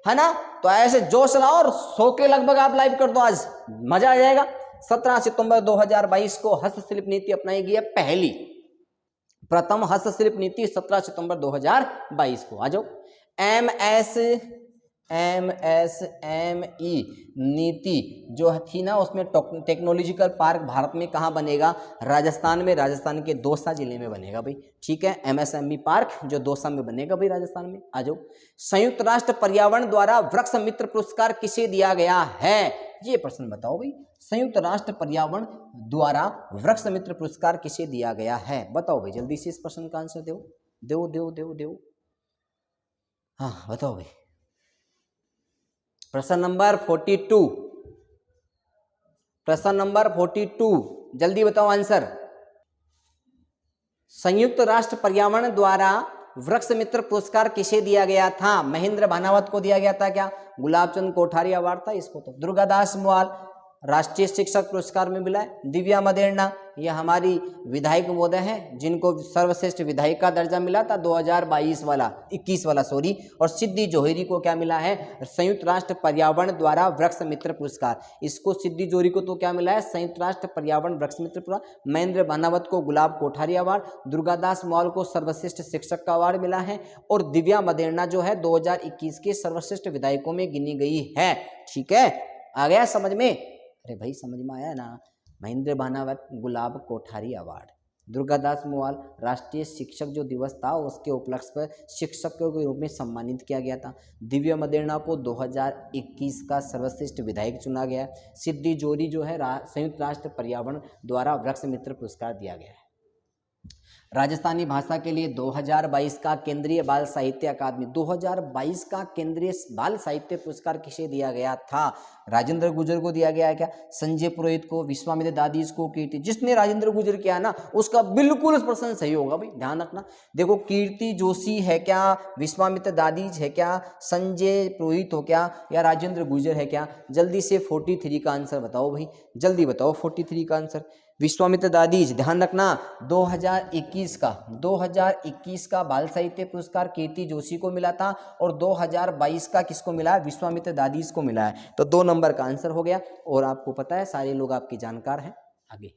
है ना? तो ऐसे जोश लाओ और सो के लगभग आप लाइव कर दो, आज मजा आ जाएगा। 17 सितंबर 2022 को हस्तशिल्प नीति अपनाई गई है, पहली प्रथम हस्तशिल्प नीति 17 सितंबर 2022 को। आ जाओ। MSME नीति जो थी ना, उसमें टेक्नोलॉजिकल पार्क भारत में कहाँ बनेगा? राजस्थान में, राजस्थान के दौसा जिले में बनेगा भाई। ठीक है, MSME पार्क जो दौसा में बनेगा भाई राजस्थान में। आ जाओ। संयुक्त राष्ट्र पर्यावरण द्वारा वृक्ष मित्र पुरस्कार किसे दिया गया है? ये प्रश्न बताओ भाई। संयुक्त राष्ट्र पर्यावरण द्वारा वृक्ष मित्र पुरस्कार किसे दिया गया है? बताओ भाई जल्दी से इस प्रश्न का आंसर दो। दो दो दो दो हाँ बताओ भाई। प्रश्न नंबर 42, प्रश्न नंबर 42 जल्दी बताओ आंसर। संयुक्त राष्ट्र पर्यावरण द्वारा वृक्ष मित्र पुरस्कार किसे दिया गया था? महेंद्र भानावत को दिया गया था क्या? गुलाबचंद कोठारी अवार्ड था इसको तो। दुर्गादास मुआल राष्ट्रीय शिक्षक पुरस्कार में मिला है। दिव्या मदेरणा ये हमारी विधायक महोदय हैं जिनको सर्वश्रेष्ठ विधायक का दर्जा मिला था 2022 वाला 21 वाला सॉरी। और सिद्धि जोहरी को क्या मिला है? संयुक्त राष्ट्र पर्यावरण द्वारा वृक्ष मित्र पुरस्कार। इसको सिद्धि जोहरी को तो क्या मिला है? संयुक्त राष्ट्र पर्यावरण वृक्ष मित्र पुरस्कार। महेंद्र भानावत को गुलाब कोठारी अवार्ड, दुर्गादास मुआल को सर्वश्रेष्ठ शिक्षक का अवार्ड मिला है और दिव्या मदेरणा जो है 2021 के सर्वश्रेष्ठ विधायकों में गिनी गई है। ठीक है, आ गया समझ में? अरे भाई समझ में आया ना? महेंद्र भानावत गुलाब कोठारी अवार्ड। दुर्गादास मोवाल राष्ट्रीय शिक्षक जो दिवस था उसके उपलक्ष्य पर शिक्षकों के रूप में सम्मानित किया गया था। दिव्या मदेरणा को 2021 का सर्वश्रेष्ठ विधायक चुना गया है। सिद्धि जोरी जो है संयुक्त राष्ट्र पर्यावरण द्वारा वृक्ष मित्र पुरस्कार दिया गया है। राजस्थानी भाषा के लिए 2022 का केंद्रीय बाल साहित्य अकादमी 2022 का केंद्रीय बाल साहित्य पुरस्कार किसे दिया गया था? राजेंद्र गुर्जर को दिया गया है क्या? संजय पुरोहित को, विश्वामित्र दादीज को, कीर्ति, जिसने राजेंद्र गुर्जर किया ना उसका बिल्कुल प्रश्न सही होगा भाई, ध्यान रखना। देखो कीर्ति जोशी है क्या, विश्वामित्र दादीज है क्या, संजय पुरोहित हो क्या, या राजेंद्र गुर्जर है क्या? जल्दी से 43 का आंसर बताओ भाई, जल्दी बताओ 43 का आंसर। विश्वामित्र दादीज, ध्यान रखना 2021 का बाल साहित्य पुरस्कार कीर्ति जोशी को मिला था और 2022 का किसको मिला है? विश्वामित्र दादीज को मिला है। तो 2 नंबर का आंसर हो गया। और आपको पता है सारे लोग आपके जानकार हैं। आगे,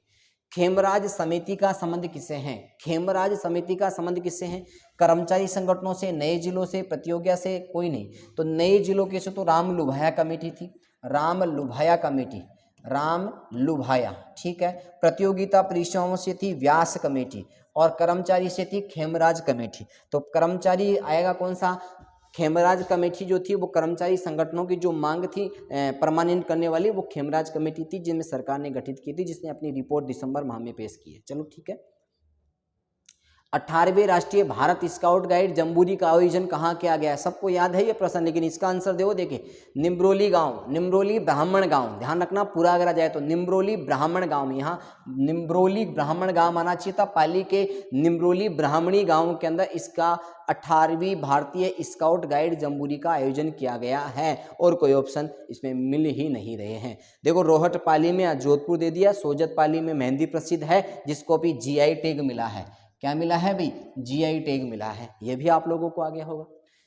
खेमराज समिति का संबंध किससे है? खेमराज समिति का संबंध किससे है? कर्मचारी संगठनों से, नए जिलों से, प्रतियोगिता से? कोई नहीं। तो नए जिलों के से तो राम लुभाया कमेटी थी, राम लुभाया कमेटी, राम लुभाया, ठीक है। प्रतियोगिता परीक्षाओं से थी व्यास कमेटी और कर्मचारी से थी खेमराज कमेटी। तो कर्मचारी आएगा कौन सा? खेमराज कमेटी जो थी वो कर्मचारी संगठनों की जो मांग थी परमानेंट करने वाली, वो खेमराज कमेटी थी जिनमें सरकार ने गठित की थी, जिसने अपनी रिपोर्ट दिसंबर माह में पेश की है। चलो ठीक है। 18वें राष्ट्रीय भारत स्काउट गाइड जम्बूरी का आयोजन कहाँ किया गया है? सबको याद है ये प्रश्न, लेकिन इसका आंसर देखो, देखिए निम्रोली गांव, निम्रोली ब्राह्मण गांव, ध्यान रखना पूरा अगर आ जाए तो निम्रोली ब्राह्मण गांव में, यहाँ निम्रोली ब्राह्मण गांव आना चाहिए था। पाली के निम्रोली ब्राह्मणी गांव के अंदर इसका 18वीं भारतीय स्काउट गाइड जम्बूरी का आयोजन किया गया है। और कोई ऑप्शन इसमें मिल ही नहीं रहे हैं। देखो रोहट पाली में, जोधपुर दे दिया, सोजत पाली में मेहंदी प्रसिद्ध है जिसको भी GI टैग मिला है। क्या मिला है भाई? GI टैग मिला है। यह भी आप लोगों को आ गया होगा।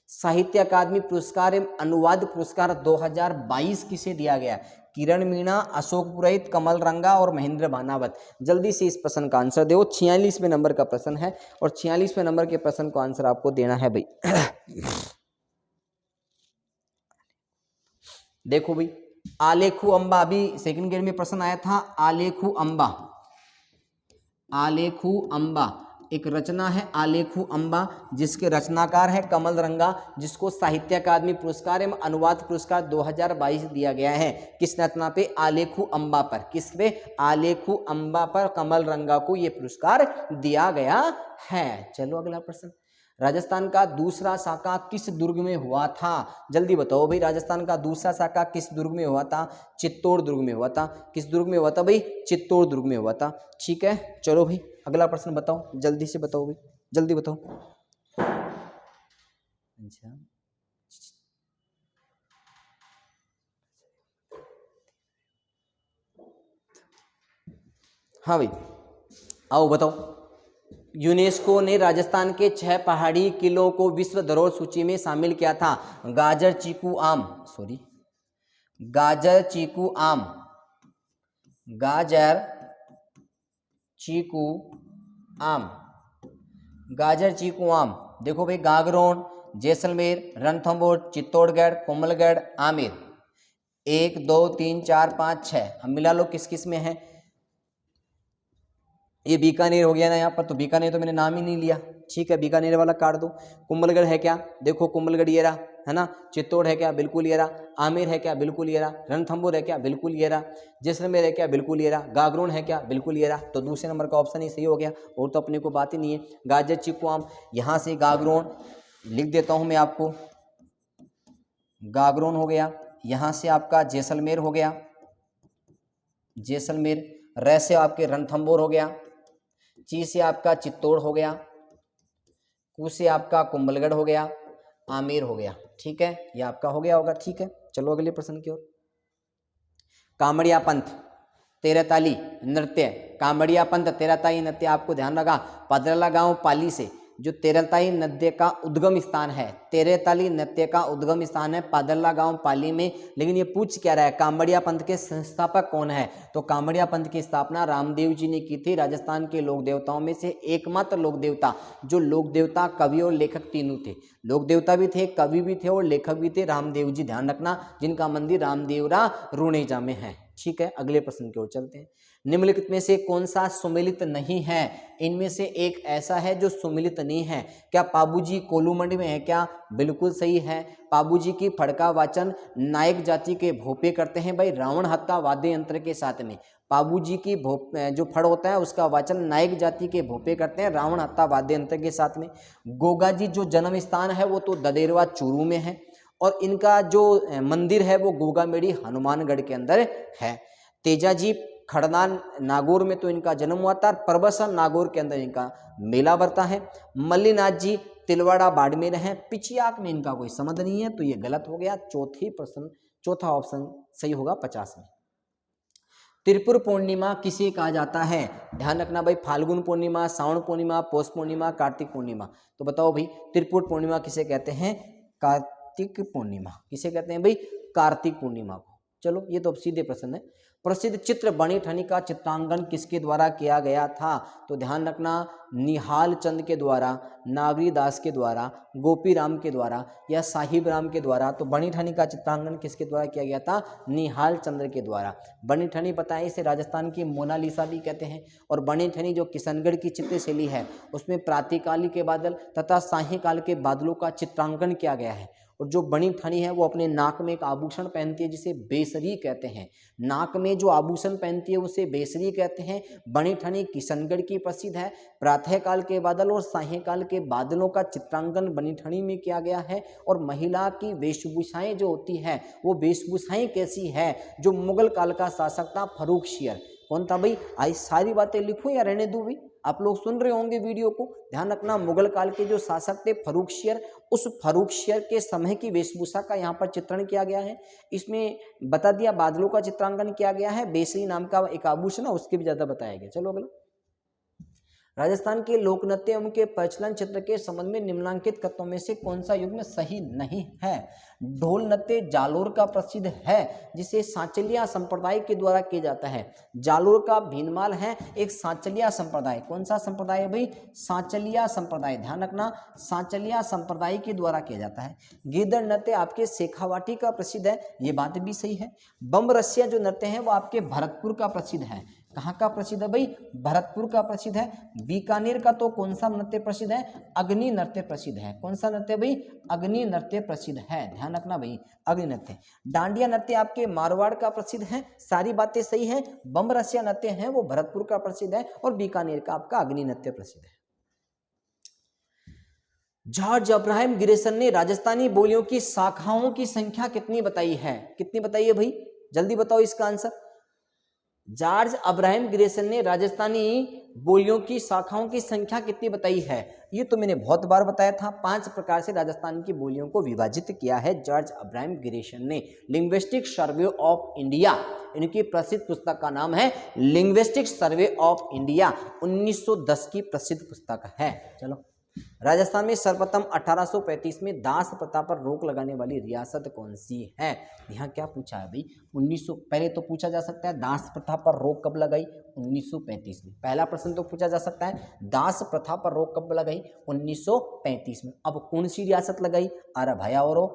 साहित्य अकादमी पुरस्कार एवं अनुवाद पुरस्कार 2022 किसे दिया गया? किरण मीणा, अशोक पुरोहित, कमल रंगा और महेंद्र भानावत। जल्दी से इस प्रश्न का आंसर दो। 46वें नंबर का प्रश्न है और 46वें नंबर के प्रश्न को आंसर आपको देना है भाई। देखो भाई, आलेखु अंबा, अभी सेकंड ग्रेड में प्रश्न आया था। आलेखु अंबा, आलेखु अंबा एक रचना है, आलेखु अंबा, जिसके रचनाकार है कमल रंगा, जिसको साहित्य अकादमी पुरस्कार एवं अनुवाद पुरस्कार 2022 दिया गया है। किस रचना पे? आलेखु अंबा पर। किस पे? आलेखु अंबा पर कमल रंगा को यह पुरस्कार दिया गया है। चलो अगला प्रश्न, राजस्थान का दूसरा शाखा किस दुर्ग में हुआ था? जल्दी बताओ भाई, राजस्थान का दूसरा शाखा किस दुर्ग में हुआ था? चित्तौड़ दुर्ग में हुआ था। किस दुर्ग में हुआ था भाई? चित्तौड़ दुर्ग में हुआ था। ठीक है, चलो भाई अगला प्रश्न बताओ, जल्दी से बताओ भाई, जल्दी बताओ। अच्छा, हाँ भाई आओ बताओ। यूनेस्को ने राजस्थान के 6 पहाड़ी किलों को विश्व धरोहर सूची में शामिल किया था। गाजर, चीकू, आम, सॉरी, गाजर, चीकू, आम, गाजर, चीकू, आम, गाजर, चीकू, आम। देखो भाई, गागरोन, जैसलमेर, रणथंभौर, चित्तौड़गढ़, कोमलगढ़, आमेर। 1 2 3 4 5 6, हम मिला लो किस किस में है। ये बीकानेर हो गया ना यहाँ पर, तो बीकानेर तो मैंने नाम ही नहीं लिया। ठीक है, बीकानेर वाला काट दो। कुंभलगढ़ है क्या? देखो कुंभलगढ़ ये रहा, है ना। चित्तौड़ है क्या? बिल्कुल ये रहा। आमेर है क्या? बिल्कुल ये रहा। रणथंभौर है क्या? बिल्कुल ये रहा। जैसलमेर है क्या? बिल्कुल ये रहा। गागरोन है क्या? बिल्कुल ये रहा। तो दूसरे नंबर का ऑप्शन ही सही हो गया, और तो अपने को बात ही नहीं है। गाजर, चीकू, आम, यहाँ से गागरोन लिख देता हूँ मैं आपको, गागरोन हो गया। यहाँ से आपका जैसलमेर हो गया, जैसलमेर। रे से आपके रणथंभौर हो गया। ची से आपका चित्तौड़ हो गया। कू से आपका कुंभलगढ़ हो गया। आमेर हो गया। ठीक है, ये आपका हो गया होगा। ठीक है, चलो अगले प्रश्न की ओर। कामड़िया पंथ तेरताली नृत्य, कामड़िया पंथ तेरताली नृत्य, आपको ध्यान रखा पदरला गांव पाली से जो तेरताली नृत्य का उद्गम स्थान है, तेरताली नृत्य का उद्गम स्थान है पादरला गांव पाली में। लेकिन ये पूछ क्या रहा है, कामड़िया पंथ के संस्थापक कौन है? तो कामड़िया पंथ की स्थापना रामदेव जी ने की थी। राजस्थान के लोक देवताओं में से एकमात्र लोक देवता, जो लोक देवता कवि और लेखक तीनों थे, लोक देवता भी थे, कवि भी थे और लेखक भी थे, रामदेव जी, ध्यान रखना, जिनका मंदिर रामदेवरा रुणेजा में है। ठीक है, अगले प्रश्न की ओर चलते हैं। निम्नलिखित में से कौन सा सुमेलित नहीं है? इनमें से एक ऐसा है जो सुमेलित नहीं है। क्या पाबूजी कोलूमंडी में है क्या? बिल्कुल सही है। पाबूजी की फड़का वाचन नायक जाति के भोपे करते हैं भाई रावण हत्ता वाद्य यंत्र के साथ में। पाबूजी की जो फड़ होता है उसका वाचन नायक जाति के भोपे करते हैं रावण हत्ता वाद्य यंत्र के साथ में। गोगा जी जो जन्म स्थान है वो तो ददेरवा चूरू में है और इनका जो मंदिर है वो गोगामेड़ी हनुमानगढ़ के अंदर है। तेजा जी खड़ना नागौर में तो इनका जन्म हुआ था। परबसन नागौर के अंदर इनका मेला भरता है। मल्लीनाथ जी तिलवाड़ा बाड़मेर है। पिचियाक में इनका कोई संबंध नहीं है, तो ये गलत हो गया। चौथा ऑप्शन सही होगा 50 में। त्रिपुर पूर्णिमा किसे कहा जाता है? ध्यान रखना भाई, फाल्गुन पूर्णिमा, श्रावण पूर्णिमा, पौष पूर्णिमा, कार्तिक पूर्णिमा। तो बताओ भाई त्रिपुर पूर्णिमा किसे कहते हैं? कार्तिक पूर्णिमा। किसे कहते हैं भाई? कार्तिक पूर्णिमा को। चलो ये तो अब सीधे प्रश्न है। प्रसिद्ध चित्र बनी ठनी का चित्रांकन किसके द्वारा किया गया था? तो ध्यान रखना, निहाल चंद के द्वारा, नागरी दास के द्वारा, गोपी राम के द्वारा या साहिब राम के द्वारा। तो बनी ठनी का चित्रांकन किसके द्वारा किया गया था? निहाल चंद्र के द्वारा। बनी ठनी बताएं, इसे राजस्थान की मोनालिसा भी कहते हैं। और बनी ठनी जो किशनगढ़ की चित्रशैली है उसमें प्रातःकाली के बादल तथा सायंकाल के बादलों का चित्रांकन किया गया है। और जो बनी ठनी है वो अपने नाक में एक आभूषण पहनती है जिसे बेसरी कहते हैं। नाक में जो आभूषण पहनती है उसे बेसरी कहते हैं। बनी ठनी किशनगढ़ की प्रसिद्ध है। प्रातःकाल के बादल और सायंकाल के बादलों का चित्रांकन बनी ठनी में किया गया है। और महिला की वेशभूषाएं जो होती है वो वेशभूषाएं कैसी है? जो मुगल काल का शासक था फर्रुखशियर। कौन था भाई? आई सारी बातें लिखूं या रहने दूं भाई? आप लोग सुन रहे होंगे वीडियो को। ध्यान रखना, मुगल काल के जो शासक थे फर्रुखशियर, उस फर्रुखशियर के समय की वेशभूषा का यहाँ पर चित्रण किया गया है। इसमें बता दिया बादलों का चित्रांकन किया गया है, बेसरी नाम का एक आभूषण है उसके भी ज्यादा बताया गया। चलो अगला। राजस्थान के लोक नृत्य एवं के प्रचलन क्षेत्र के संबंध में निम्नलिखित कथनों में से कौन सा युग्म सही नहीं है? ढोल नृत्य जालोर का प्रसिद्ध है जिसे सांचलिया संप्रदाय के द्वारा किया जाता है। जालोर का भीनमाल है एक सांचलिया संप्रदाय। कौन सा संप्रदाय है भाई? सांचलिया संप्रदाय। ध्यान रखना, सांचलिया संप्रदाय के द्वारा किया जाता है। गिदड़ नृत्य आपके शेखावाटी का प्रसिद्ध है, ये बात भी सही है। बम रसिया जो नृत्य है वो आपके भरतपुर का प्रसिद्ध है। कहाँ का प्रसिद्ध है भाई? भरतपुर का प्रसिद्ध है। बीकानेर का तो कौन सा नृत्य प्रसिद्ध है? अग्नि नृत्य प्रसिद्ध है। कौन सा नृत्य भाई? अग्नि नृत्य प्रसिद्ध है। ध्यान रखना भाई, अग्नि नृत्य। डांडिया नृत्य आपके मारवाड़ का प्रसिद्ध है। सारी बातें सही है। बम रसिया नृत्य है वो भरतपुर का प्रसिद्ध है और बीकानेर का आपका अग्नि नृत्य प्रसिद्ध है। जॉर्ज अब्राहम गिरेसन ने राजस्थानी बोलियों की शाखाओं की संख्या कितनी बताई है? कितनी बताई है भाई? जल्दी बताओ इसका आंसर। जॉर्ज अब्राहम गिरेसन ने राजस्थानी बोलियों की शाखाओं की संख्या कितनी बताई है? ये तो मैंने बहुत बार बताया था। 5 प्रकार से राजस्थान की बोलियों को विभाजित किया है जॉर्ज अब्राहम गिरेसन ने। लिंग्विस्टिक सर्वे ऑफ इंडिया, इनकी प्रसिद्ध पुस्तक का नाम है लिंग्विस्टिक सर्वे ऑफ इंडिया, 1910 की प्रसिद्ध पुस्तक है। चलो, राजस्थान में सर्वप्रथम 1835 में दास प्रथा पर रोक लगाने वाली रियासत कौन सी है? यहाँ क्या पूछा है भाई? 1900 पहले तो पूछा जा सकता है दास प्रथा पर रोक कब लगाई? 1935 में। पहला प्रश्न तो पूछा जा सकता है दास प्रथा पर रोक कब लगाई? 1935 में। अब कौन सी रियासत लगाई? अरे भैया और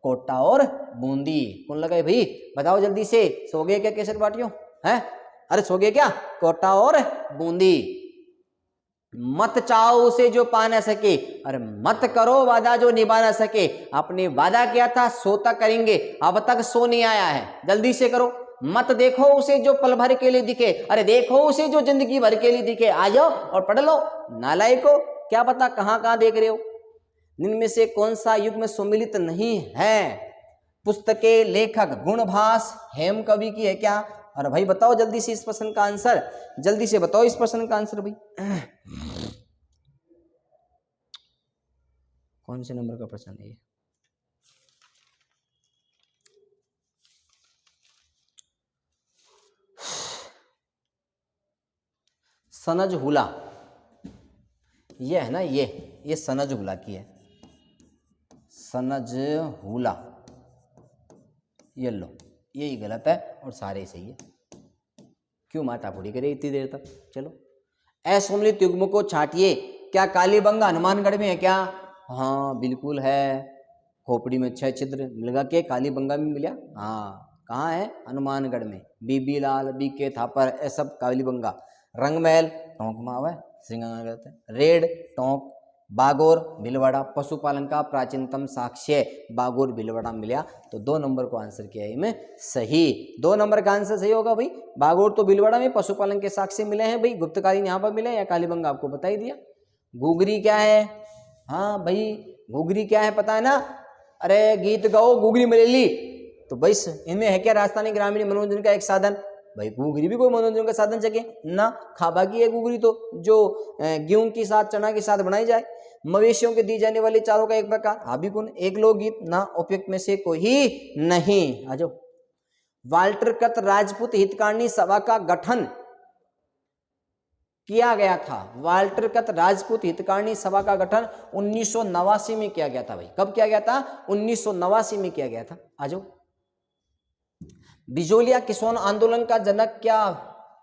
कोटा और बूंदी। कौन लगाई भाई? बताओ जल्दी से। सो गए क्या केसर बाटियों? है? अरे सो गए क्या? कोटा और बूंदी। मत चाहो उसे जो पा न सके, अरे मत करो वादा जो निभा न सके। आपने वादा किया था सोता करेंगे, अब तक सो नहीं आया है, जल्दी से करो। मत देखो उसे जो पल भर के लिए दिखे, अरे देखो उसे जो जिंदगी भर के लिए दिखे। आ जाओ और पढ़ लो। नालायको, क्या पता कहाँ देख रहे हो। इनमें से कौन सा युग्म सुमिलित नहीं है? पुस्तके लेखक गुणभास हेम कवि की है क्या? अरे भाई बताओ जल्दी से इस प्रश्न का आंसर, जल्दी से बताओ इस प्रश्न का आंसर भाई। कौन से नंबर का प्रश्न है ये? सनज हुला, ये है ना, ये सनज हुला की है। सनज हुला, ये लो, यही गलत है और सारे सही है। क्यों माता पूरी करे इतनी देर तक? चलो, असुमिलित युग्म को छाटिए। क्या कालीबंगा हनुमानगढ़ में है क्या? हाँ बिल्कुल है। खोपड़ी में 6 छिद्र मिल गया के कालीबंगा में मिला। हाँ कहाँ है? हनुमानगढ़ में। बीबी लाल, बीके थापर, ये सब कालीबंगा। रंगमहल टोंक में आवे, श्रीगंगानगर। रेड टोंक, बागोर भीलवाड़ा। पशुपालन का प्राचीनतम साक्ष्य बागोर भीलवाड़ा मिला। तो 2 नंबर को आंसर किया है में सही। 2 नंबर का आंसर सही होगा भाई। बागोर तो भीलवाड़ा में पशुपालन के साक्ष्य मिले हैं भाई। गुप्तकालीन यहाँ पर मिले या कालीबंगा आपको बता ही दिया। घुघरी क्या है? हाँ भाई घुघरी क्या है पता है ना? अरे गीत गाओ घुघरी मिलेली। तो भाई इनमें है क्या? राजस्थानी ग्रामीण मनोरंजन का एक साधन। भाई घुघरी भी कोई मनोरंजन का साधन जगे ना। खाबा की है घुघरी तो, जो गेहूं के साथ चना के साथ बनाई जाए। मवेशियों के दी जाने वाली चारों का एक प्रकार। हाबी कुन एक लोकगीत ना। उपयुक्त में से कोई ही नहीं। आ जाओ। वाल्टर कृत राजपूत हितकारिणी सभा का गठन किया गया था। वाल्टर कृत राजपूत हितकारिणी सभा का गठन 1989 में किया गया था भाई। कब किया गया था? 1989 में किया गया था। आ जाओ। बिजोलिया किसान आंदोलन का जनक क्या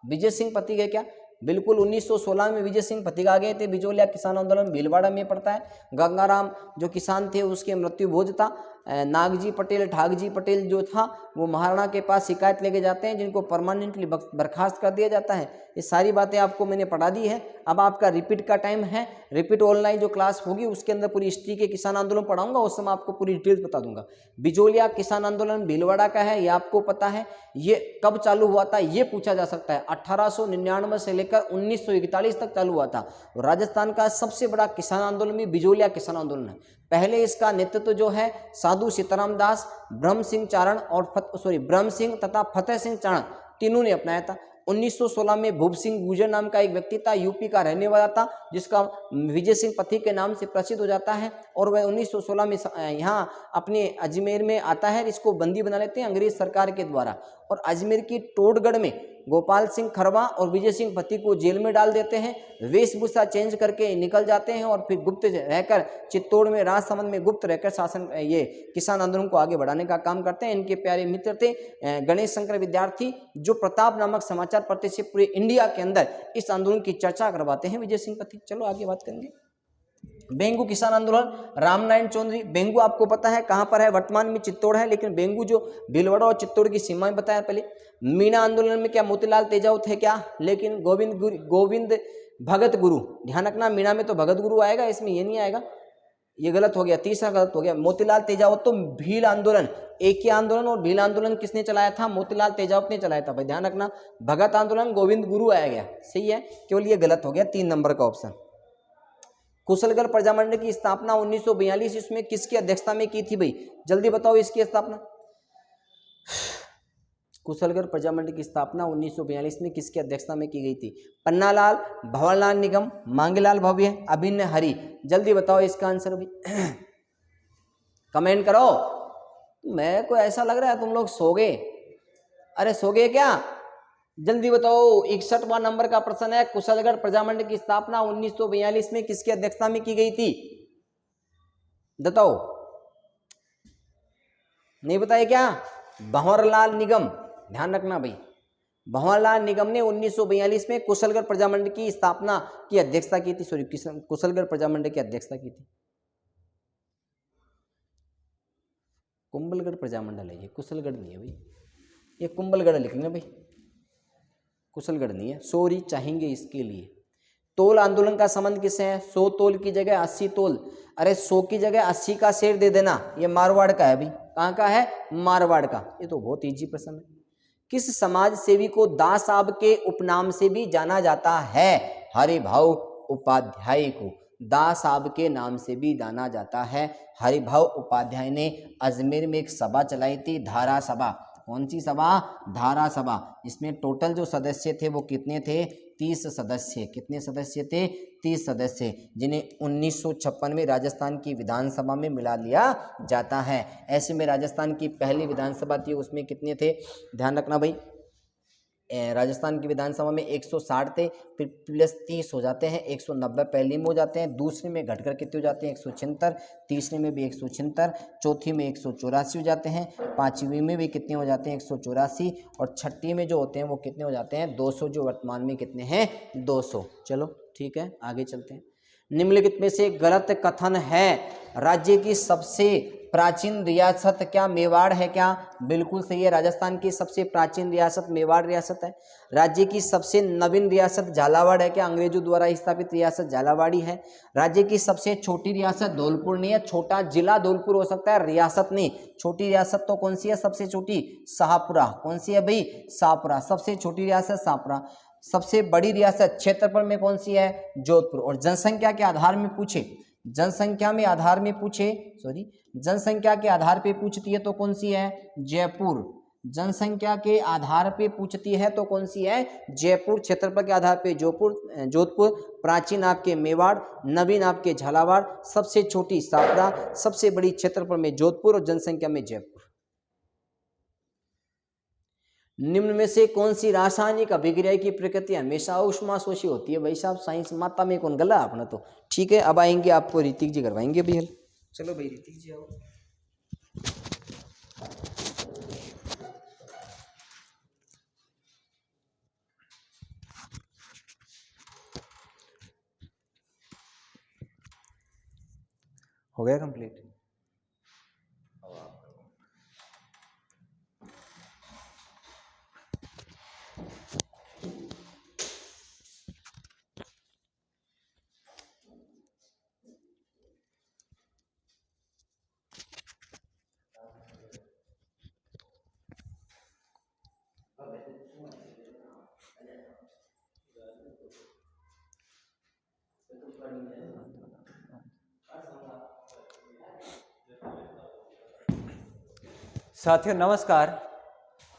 विजय सिंह पथिक है क्या? बिल्कुल 1916 में विजय सिंह पथिक आ गए थे। बिजोलिया किसान आंदोलन भीलवाड़ा में पड़ता है। गंगाराम जो किसान थे उसके मृत्यु भोज था। नागजी पटेल, ठाकजी पटेल जो था वो महाराणा के पास शिकायत लेके जाते हैं, जिनको परमानेंटली बर्खास्त कर दिया जाता है। ये सारी बातें आपको मैंने पढ़ा दी है। अब आपका रिपीट का टाइम है। रिपीट ऑनलाइन जो क्लास होगी उसके अंदर पूरी हिस्ट्री के किसान आंदोलन पढ़ाऊंगा। उस समय आपको पूरी डिटेल्स बता दूंगा। बिजोलिया किसान आंदोलन भीलवाड़ा का है, ये आपको पता है। ये कब चालू हुआ था ये पूछा जा सकता है। 1899 से लेकर 1941 तक चालू हुआ था। राजस्थान का सबसे बड़ा किसान आंदोलन भी बिजोलिया किसान आंदोलन है। पहले इसका नेतृत्व जो है साधु सीताराम दास, ब्रह्म सिंह चारण और ब्रह्म सिंह तथा फतेह सिंह चारण तीनों ने अपनाया था। 1916 में भूप सिंह गुर्जर नाम का एक व्यक्ति था, यूपी का रहने वाला था, जिसका विजय सिंह पथिक के नाम से प्रसिद्ध हो जाता है। और वह 1916 में यहाँ अपने अजमेर में आता है। इसको बंदी बना लेते हैं अंग्रेज सरकार के द्वारा। और अजमेर की टोडगढ़ में गोपाल सिंह खरवा और विजय सिंह पथिक को जेल में डाल देते हैं। वेशभूषा चेंज करके निकल जाते हैं और फिर गुप्त रहकर चित्तौड़ में राजसमंद में गुप्त रहकर शासन ये किसान आंदोलन को आगे बढ़ाने का काम करते हैं। इनके प्यारे मित्र थे गणेश शंकर विद्यार्थी, जो प्रताप नामक समाचार पत्र से पूरे इंडिया के अंदर इस आंदोलन की चर्चा करवाते हैं विजय सिंह पथिक। चलो आगे बात करेंगे। बेंगू किसान आंदोलन, रामनारायण चौधरी। बेंगू आपको पता है कहां पर है? वर्तमान में चित्तौड़ है, लेकिन बेंगू जो भीलवाड़ा और चित्तौड़ की सीमा में बताया पहले। मीणा आंदोलन में क्या मोतीलाल तेजाब थे क्या? लेकिन गोविंद भगत गुरु, ध्यान रखना मीणा में तो भगत गुरु आएगा, इसमें ये नहीं आएगा, ये गलत हो गया, तीसरा गलत हो गया। मोतीलाल तेजावत तो भील आंदोलन, एक ही आंदोलन। और भील आंदोलन किसने चलाया था? मोतीलाल तेजावत ने चलाया था भाई, ध्यान रखना। भगत आंदोलन गोविंद गुरु आया गया, सही है, केवल ये गलत हो गया 3 नंबर का ऑप्शन। कुशलगढ़ प्रजामंडल की स्थापना 1942 इसमें किसकी अध्यक्षता में की थी भाई? जल्दी बताओ इसकी स्थापना। कुशलगढ़ प्रजामंडल की स्थापना 1942 में किसकी अध्यक्षता में की गई थी? पन्नालाल, भंवरलाल निगम, मांगेलाल भव्य, अभिन्न हरि। जल्दी बताओ इसका आंसर भी। कमेंट करो। मेरे को ऐसा लग रहा है तुम लोग सो गए। अरे सो गए क्या? जल्दी बताओ। 61वां नंबर का प्रश्न है, कुशलगढ़ प्रजामंडल की स्थापना 1942 में किसकी अध्यक्षता में की गई थी? बताओ। नहीं बताए क्या? भंवरलाल निगम, ध्यान रखना भाई। भंवरलाल निगम ने 1942 में कुशलगढ़ प्रजामंडल की स्थापना की अध्यक्षता की थी। सॉरी, कुशलगढ़ प्रजामंडल की अध्यक्षता की थी। कुंभलगढ़ प्रजामंडल है ये, कुशलगढ़ नहीं है भाई। ये कुंभलगढ़ लिखेंगे भाई, कुशलगढ़ नहीं है। सॉरी चाहेंगे इसके लिए। तोल आंदोलन का संबंध किससे है? 100 तोल की जगह 80 तोल। अरे 100 की जगह 80 का शेर दे देना। ये मारवाड़ का है भाई। कहाँ का है? मारवाड़ का। ये तो बहुत इजी प्रश्न है। किस समाज सेवी को दास साहब के उपनाम से भी जाना जाता है? हरिभाव उपाध्याय को दास साहब के नाम से भी जाना जाता है। हरिभाव उपाध्याय ने अजमेर में एक सभा चलाई थी, धारा सभा। कौन सी सभा? धारा सभा। इसमें टोटल जो सदस्य थे वो कितने थे? 30 सदस्य। कितने सदस्य थे? 30 सदस्य, जिन्हें 1956 में राजस्थान की विधानसभा में मिला लिया जाता है। ऐसे में राजस्थान की पहली विधानसभा थी, उसमें कितने थे? ध्यान रखना भाई। राजस्थान की विधानसभा में 160 थे, फिर प्लस 30 हो जाते हैं, 190 पहली में हो जाते हैं, दूसरे में घटकर कितने हो जाते हैं? 176, तीसरे में भी 176, चौथी में 184 हो जाते हैं, पांचवी में भी कितने हो जाते हैं? 184, और छठी में जो होते हैं वो कितने हो जाते हैं? 200, जो वर्तमान में कितने हैं? 200। चलो ठीक है, आगे चलते हैं। निम्नलिखित में से गलत कथन है। राज्य की सबसे प्राचीन रियासत क्या मेवाड़ है क्या? बिल्कुल सही है, राजस्थान की सबसे प्राचीन रियासत मेवाड़ रियासत है। राज्य की सबसे नवीन रियासत झालावाड़ है क्या? अंग्रेजों द्वारा स्थापित रियासत झालावाड़ी है। राज्य की सबसे छोटी रियासत धौलपुर नहीं है, छोटा जिला धौलपुर हो सकता है, रियासत नहीं। छोटी रियासत तो कौन सी है सबसे छोटी? शाहपुरा। कौन सी है भाई? शाहपुरा सबसे छोटी रियासत, शाहपुरा। सबसे बड़ी रियासत क्षेत्रफल में कौन सी है? जोधपुर। और जनसंख्या के आधार में पूछे, जनसंख्या में आधार में पूछे, सॉरी जनसंख्या के आधार पे पूछती है तो कौन सी है? जयपुर। जनसंख्या के आधार पे पूछती है तो कौन सी है? जयपुर। क्षेत्रफल के आधार पे जोधपुर। प्राचीन आपके मेवाड़, नवीन आपके झालावाड़, सबसे छोटी शाहपुरा, सबसे बड़ी क्षेत्रफल में जोधपुर और जनसंख्या में जयपुर। निम्न में से कौन सी रासायनिक अभिक्रिया की प्रकृति हमेशा ऊष्माशोषी होती है? भाई साहब साइंस माता में कौन गला अपना तो ठीक है। अब आएंगे आपको ऋतिक जी करवाएंगे भी हल। चलो भाई ऋतिक जी आओ। हो गया कंप्लीट? साथियों नमस्कार,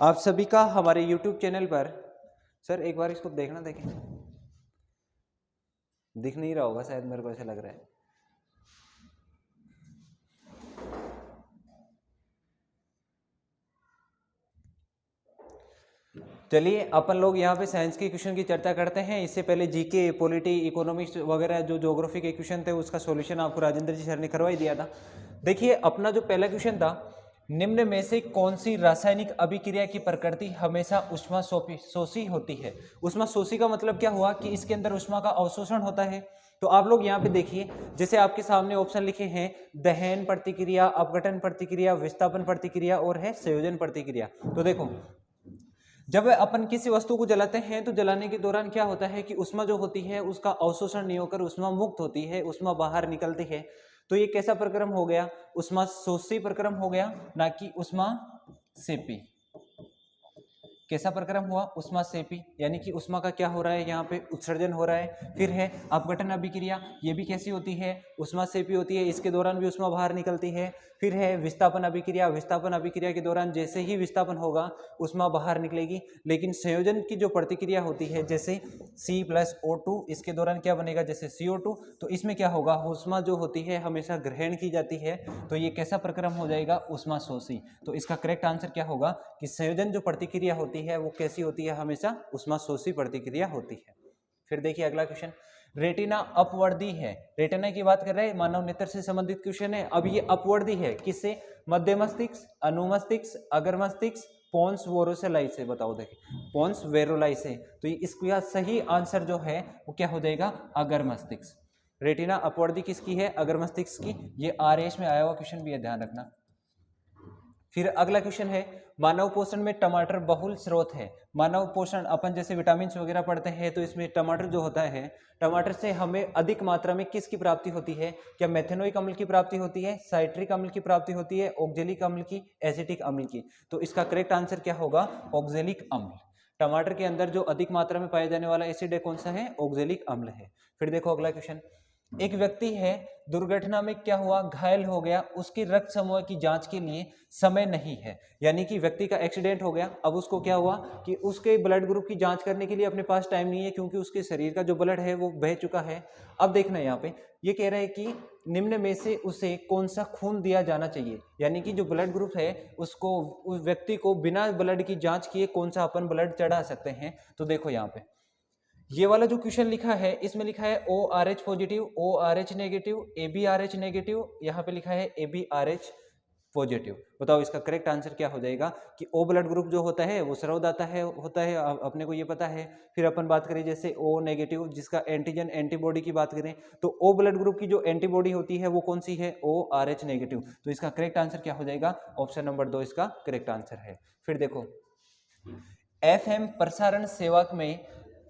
आप सभी का हमारे YouTube चैनल पर। सर एक बार इसको देखना, देखें, दिख नहीं रहा होगा शायद, मेरे को ऐसा लग रहा है। चलिए अपन लोग यहाँ पे साइंस के क्वेश्चन की चर्चा करते हैं। इससे पहले जीके, पॉलिटी, इकोनॉमिक्स वगैरह जो ज्योग्राफी के क्वेश्चन थे उसका सॉल्यूशन आपको राजेंद्र जी सर ने करवा ही दिया था। देखिए अपना जो पहला क्वेश्चन था, निम्न में से कौन सी रासायनिक अभिक्रिया की प्रकृति हमेशा ऊष्माशोषी होती है? ऊष्माशोषी का मतलब क्या हुआ कि इसके अंदर ऊष्मा का अवशोषण होता है। तो आप लोग यहाँ पे देखिए, जैसे आपके सामने ऑप्शन लिखे हैं, दहन प्रतिक्रिया, अपघटन प्रतिक्रिया, विस्थापन प्रतिक्रिया और है संयोजन प्रतिक्रिया। तो देखो जब अपन किसी वस्तु को जलाते हैं तो जलाने के दौरान क्या होता है कि ऊष्मा जो होती है उसका अवशोषण नहीं होकर ऊष्मा मुक्त होती है, ऊष्मा बाहर निकलती है। तो ये कैसा प्रक्रम हो गया? ऊष्मा शोषी प्रक्रम हो गया, ना कि ऊष्मा सेपी। कैसा प्रक्रम हुआ? ऊष्मा सेपी, यानी कि ऊष्मा का क्या हो रहा है यहाँ पे? उत्सर्जन हो रहा है। फिर है अपघटन अभिक्रिया, ये भी कैसी होती है? ऊष्मा सेपी होती है, इसके दौरान भी ऊष्मा बाहर निकलती है। फिर है विस्थापन अभिक्रिया, विस्थापन अभिक्रिया के दौरान जैसे ही विस्थापन होगा ऊष्मा बाहर निकलेगी। लेकिन संयोजन की जो प्रतिक्रिया होती है, जैसे C+O2, इसके दौरान क्या बनेगा? जैसे CO2। तो इसमें क्या होगा? ऊष्मा जो होती है हमेशा ग्रहण की जाती है, तो ये कैसा प्रक्रम हो जाएगा? ऊष्मा शोषी। तो इसका करेक्ट आंसर क्या होगा कि संयोजन जो प्रतिक्रिया होती है वो कैसी होती है? हमेशा ऊष्मा शोषी प्रतिक्रिया होती है। फिर देखिए अगला क्वेश्चन, रेटिना अपवर्दी है। रेटिना की बात कर रहे हैं, मानव नेत्र से संबंधित क्वेश्चन है। अब ये अपवर्दी है किससे? मध्य मस्तिष्क, अनुमस्तिष्क, अगर मस्तिष्क, पोन्स वेरोलाई से। बताओ देखिए, पोन्स वेरोलाई से। तो इसका सही आंसर जो है वो क्या हो जाएगा? अगर मस्तिष्क। रेटिना अपवर्दी किसकी है? अगर मस्तिष्क की। ये RS में आया हुआ क्वेश्चन भी है, ध्यान रखना। फिर अगला क्वेश्चन है, मानव पोषण में टमाटर बहुल स्रोत है। मानव पोषण अपन जैसे विटामिन वगैरह पढ़ते हैं तो इसमें टमाटर जो होता है, टमाटर से हमें अधिक मात्रा में किसकी प्राप्ति होती है? क्या मेथेनोइक अम्ल की प्राप्ति होती है, साइट्रिक अम्ल की प्राप्ति होती है, ऑक्जेलिक अम्ल की, एसिटिक अम्ल की? तो इसका करेक्ट आंसर क्या होगा? ऑक्जेलिक अम्ल। टमाटर के अंदर जो अधिक मात्रा में पाया जाने वाला एसिड है कौन सा है? ऑक्जेलिक अम्ल है। फिर देखो अगला क्वेश्चन, एक व्यक्ति है, दुर्घटना में क्या हुआ? घायल हो गया, उसकी रक्त समूह की जांच के लिए समय नहीं है। यानी कि व्यक्ति का एक्सीडेंट हो गया, अब उसको क्या हुआ कि उसके ब्लड ग्रुप की जांच करने के लिए अपने पास टाइम नहीं है, क्योंकि उसके शरीर का जो ब्लड है वो बह चुका है। अब देखना यहाँ पे ये कह रहा है कि निम्न में से उसे कौन सा खून दिया जाना चाहिए? यानी कि जो ब्लड ग्रुप है उसको, उस व्यक्ति को बिना ब्लड की जांच किए कौन सा अपन ब्लड चढ़ा सकते हैं? तो देखो यहाँ पे ये वाला जो क्वेश्चन लिखा है इसमें लिखा है ORH positive, ORH negative, ABRH negative, यहाँ पे लिखा है ABRH पॉजिटिव। बताओ इसका करेक्ट आंसर क्या हो जाएगा कि ओ ब्लड ग्रुप जो होता है वो सर्वदाता है होता है, अपने को ये पता है। फिर अपन बात करें जैसे ओ नेगेटिव, जिसका एंटीजन एंटीबॉडी की बात करें तो ओ ब्लड ग्रुप की जो एंटीबॉडी होती है वो कौन सी है, ORH नेगेटिव। तो इसका करेक्ट आंसर क्या हो जाएगा, ऑप्शन नंबर 2 इसका करेक्ट आंसर है। फिर देखो FM प्रसारण सेवक में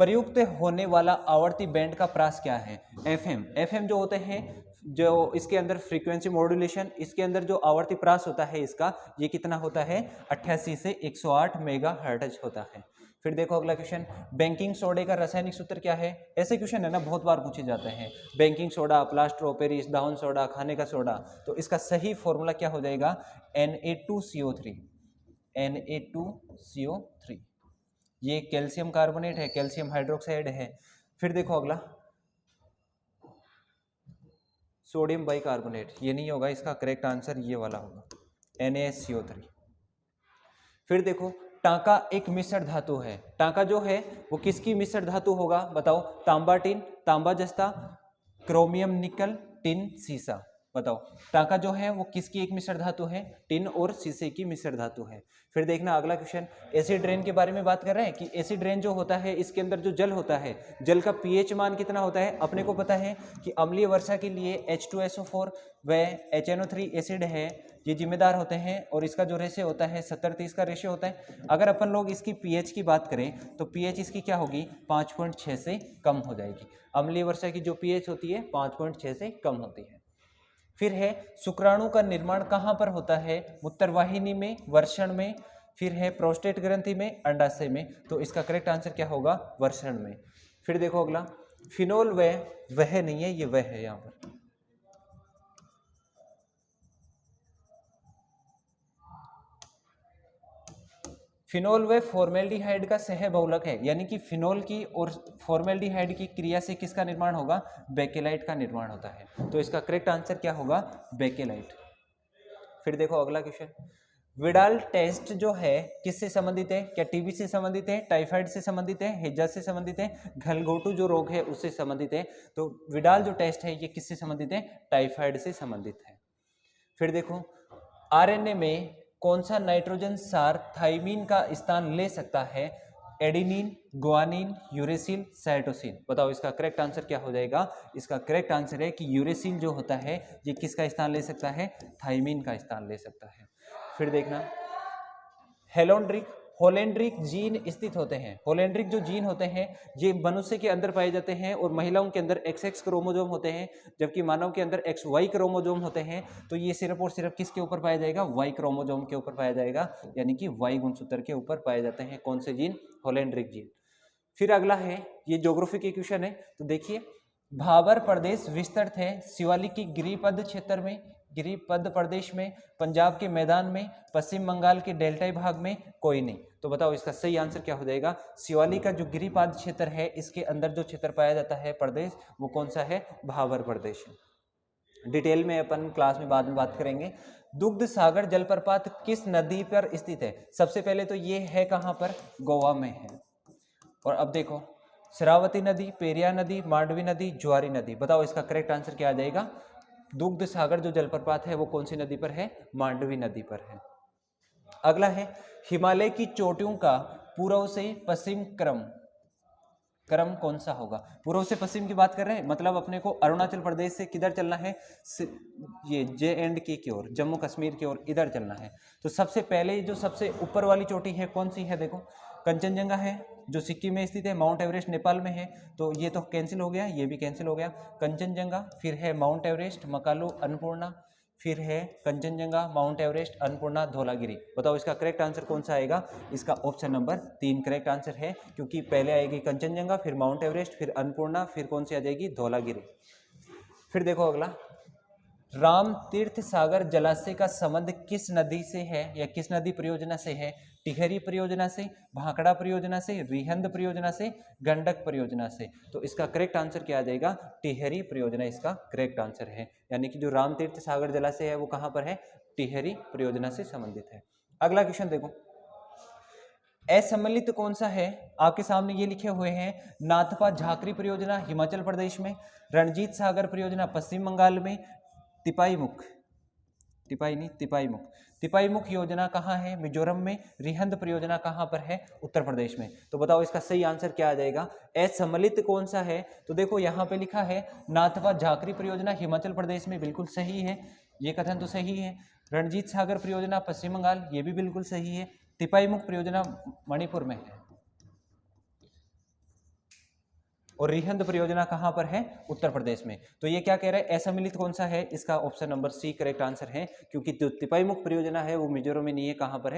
प्रयुक्त होने वाला आवर्ती बैंड का प्रास क्या है। FM जो होते हैं, जो इसके अंदर फ्रीक्वेंसी मॉड्यूलेशन, इसके अंदर जो आवर्ती प्रास होता है इसका, ये कितना होता है 88 से 108 मेगाहर्ट्ज होता है। फिर देखो अगला क्वेश्चन, बेकिंग सोडे का रासायनिक सूत्र क्या है। ऐसे क्वेश्चन है ना बहुत बार पूछे जाते हैं, baking soda, plaster of Paris, down soda, खाने का सोडा। तो इसका सही फॉर्मूला क्या हो जाएगा, Na2CO3। Na2CO3 ये कैल्शियम कार्बोनेट है, कैल्शियम हाइड्रोक्साइड है। फिर देखो अगला, सोडियम बाइकार्बोनेट, ये नहीं होगा, इसका करेक्ट आंसर ये वाला होगा NaCO3। फिर देखो टांका एक मिश्र धातु है, टांका जो है वो किसकी मिश्र धातु होगा, बताओ। तांबा टिन, तांबा जस्ता, क्रोमियम निकल, टिन सीसा। बताओ टांका जो है वो किसकी एक मिश्र धातु है, टिन और शीशे की मिश्र धातु है। फिर देखना अगला क्वेश्चन, एसिड रेन के बारे में बात कर रहे हैं कि एसिड रेन जो होता है इसके अंदर जो जल होता है, जल का pH मान कितना होता है। अपने को पता है कि अम्लीय वर्षा के लिए H2SO4 व HNO3 एसिड है, ये जिम्मेदार होते हैं, और इसका जो रेशियो होता है 70-30 का रेशियो होता है। अगर अपन लोग इसकी pH की बात करें तो pH इसकी क्या होगी, 5.6 से कम हो जाएगी। अम्लीय वर्षा की जो pH होती है 5.6 से कम होती है। फिर है शुक्राणु का निर्माण कहाँ पर होता है, मूत्रवाहिनी में, वर्षण में, फिर है प्रोस्टेट ग्रंथि में, अंडाशय में। तो इसका करेक्ट आंसर क्या होगा, वर्षण में। फिर देखो अगला, फिनोल वह नहीं है, ये वह है यहाँ पर। फिनोल व फॉर्मेल्डिहाइड का सहबहुलक है, यानी कि फिनोल की और फॉर्मेल्डिहाइड की क्रिया से किसका निर्माण होगा, बेकेलाइट का निर्माण होता है। तो इसका करेक्ट आंसर क्या होगा, बेकेलाइट। फिर देखो अगला क्वेश्चन, विडाल टेस्ट जो है किससे संबंधित है, क्या टीबी से संबंधित है, टाइफाइड से संबंधित है, हैजा से संबंधित है, गलघोटू जो रोग है उससे संबंधित है। तो विडाल जो टेस्ट है ये किससे संबंधित है, टाइफाइड से संबंधित है। फिर देखो आरएनए में कौन सा नाइट्रोजन सार थाइमीन का स्थान ले सकता है, एडेनिन, गुआनिन, यूरेसिल, साइटोसिन। बताओ इसका करेक्ट आंसर क्या हो जाएगा, इसका करेक्ट आंसर है कि यूरेसिल जो होता है ये किसका स्थान ले सकता है, थाइमीन का स्थान ले सकता है। फिर देखना होलेंड्रिक जीन स्थित होते हैं। होलेंड्रिक जो जीन होते हैं ये मनुष्य के अंदर पाए जाते हैं और महिलाओं के अंदर XX क्रोमोजोम होते हैं, जबकि मानव के अंदर XY क्रोमोजोम होते हैं। तो ये सिर्फ और सिर्फ किसके ऊपर पाया जाएगा, Y क्रोमोजोम के ऊपर पाया जाएगा, यानी कि Y गुणसूत्र के ऊपर पाए जाते हैं। कौन से जीन, होलेंड्रिक जीन। फिर अगला है, ये ज्योग्राफी के क्वेश्चन है, तो देखिए भाबर प्रदेश विस्तृत है शिवालिक की गिरिपद क्षेत्र में, गिरिपद प्रदेश में, पंजाब के मैदान में, पश्चिम बंगाल के डेल्टाई भाग में, कोई नहीं। तो बताओ इसका सही आंसर क्या हो जाएगा, शिवालिक का जो गिरिपद क्षेत्र है इसके अंदर जो क्षेत्र पाया जाता है प्रदेश, वो कौन सा है, भाबर प्रदेश। डिटेल में अपन क्लास में बाद में बात करेंगे। दुग्ध सागर जलप्रपात किस नदी पर स्थित है। सबसे पहले तो ये है कहाँ पर, गोवा में है। और अब देखो शरावती नदी, पेरियार नदी, मांडवी नदी, ज्वारी नदी। बताओ इसका करेक्ट आंसर क्या आ जाएगा, दुग्ध सागर जो जलप्रपात है वो कौन सी नदी पर है, मांडवी नदी पर है। अगला है हिमालय की चोटियों का पूर्व से पश्चिम क्रम कौन सा होगा। पूर्व से पश्चिम की बात कर रहे हैं, मतलब अपने को अरुणाचल प्रदेश से किधर चलना है, ये J&K की ओर, जम्मू कश्मीर की ओर, इधर चलना है। तो सबसे पहले जो सबसे ऊपर वाली चोटी है कौन सी है, देखो कंचनजंगा है जो सिक्किम में स्थित है, माउंट एवरेस्ट नेपाल में है, तो ये तो कैंसिल हो गया, ये भी कैंसिल हो गया, कंचनजंगा। फिर है माउंट एवरेस्ट, मकालू, अन्नपूर्णा, फिर है कंचनजंगा, माउंट एवरेस्ट, अन्नपूर्णा, धौलागिरी। बताओ इसका करेक्ट आंसर कौन सा आएगा, इसका ऑप्शन नंबर 3 करेक्ट आंसर है, क्योंकि पहले आएगी कंचनजंगा, फिर माउंट एवरेस्ट, फिर अन्नपूर्णा, फिर कौन सी आ जाएगी, धौलागिरी। फिर देखो अगला, राम तीर्थ सागर जलाशय का संबंध किस नदी से है या किस नदी परियोजना से है, टिहरी परियोजना से, भाखड़ा परियोजना से, रिहंद परियोजना से, गंडक परियोजना से। तो इसका करेक्ट आंसर क्या आ जाएगा, टिहरी परियोजना इसका करेक्ट आंसर है, यानी कि जो राम तीर्थ सागर जलाशय है वो कहाँ पर है, टिहरी परियोजना से संबंधित है। अगला क्वेश्चन देखो, असम्मिलित कौन सा है, आपके सामने ये लिखे हुए हैं, नाथपा झाकरी परियोजना हिमाचल प्रदेश में, रणजीत सागर परियोजना पश्चिम बंगाल में, तिपाई मुख टिपाई नहीं, तिपाईमुख। तिपाईमुख योजना कहाँ है? मिजोरम में। रिहंद परियोजना कहाँ पर है? उत्तर प्रदेश में। तो बताओ इसका सही आंसर क्या आ जाएगा? असम्मिलित कौन सा है? तो देखो यहाँ पे लिखा है नाथवा झाकरी परियोजना हिमाचल प्रदेश में, बिल्कुल सही है, ये कथन तो सही है। रणजीत सागर परियोजना पश्चिम बंगाल, ये भी बिल्कुल सही है। तिपाईमुख परियोजना मणिपुर में है। और रिहंद परियोजना कहाँ पर है? उत्तर प्रदेश में। तो ये क्या कह रहा है? असम्मिलित कौन सा है? इसका option number C correct answer है, क्योंकि जो तिपाईमुख परियोजना है वो मिजोरम में नहीं है, कहाँ पर है?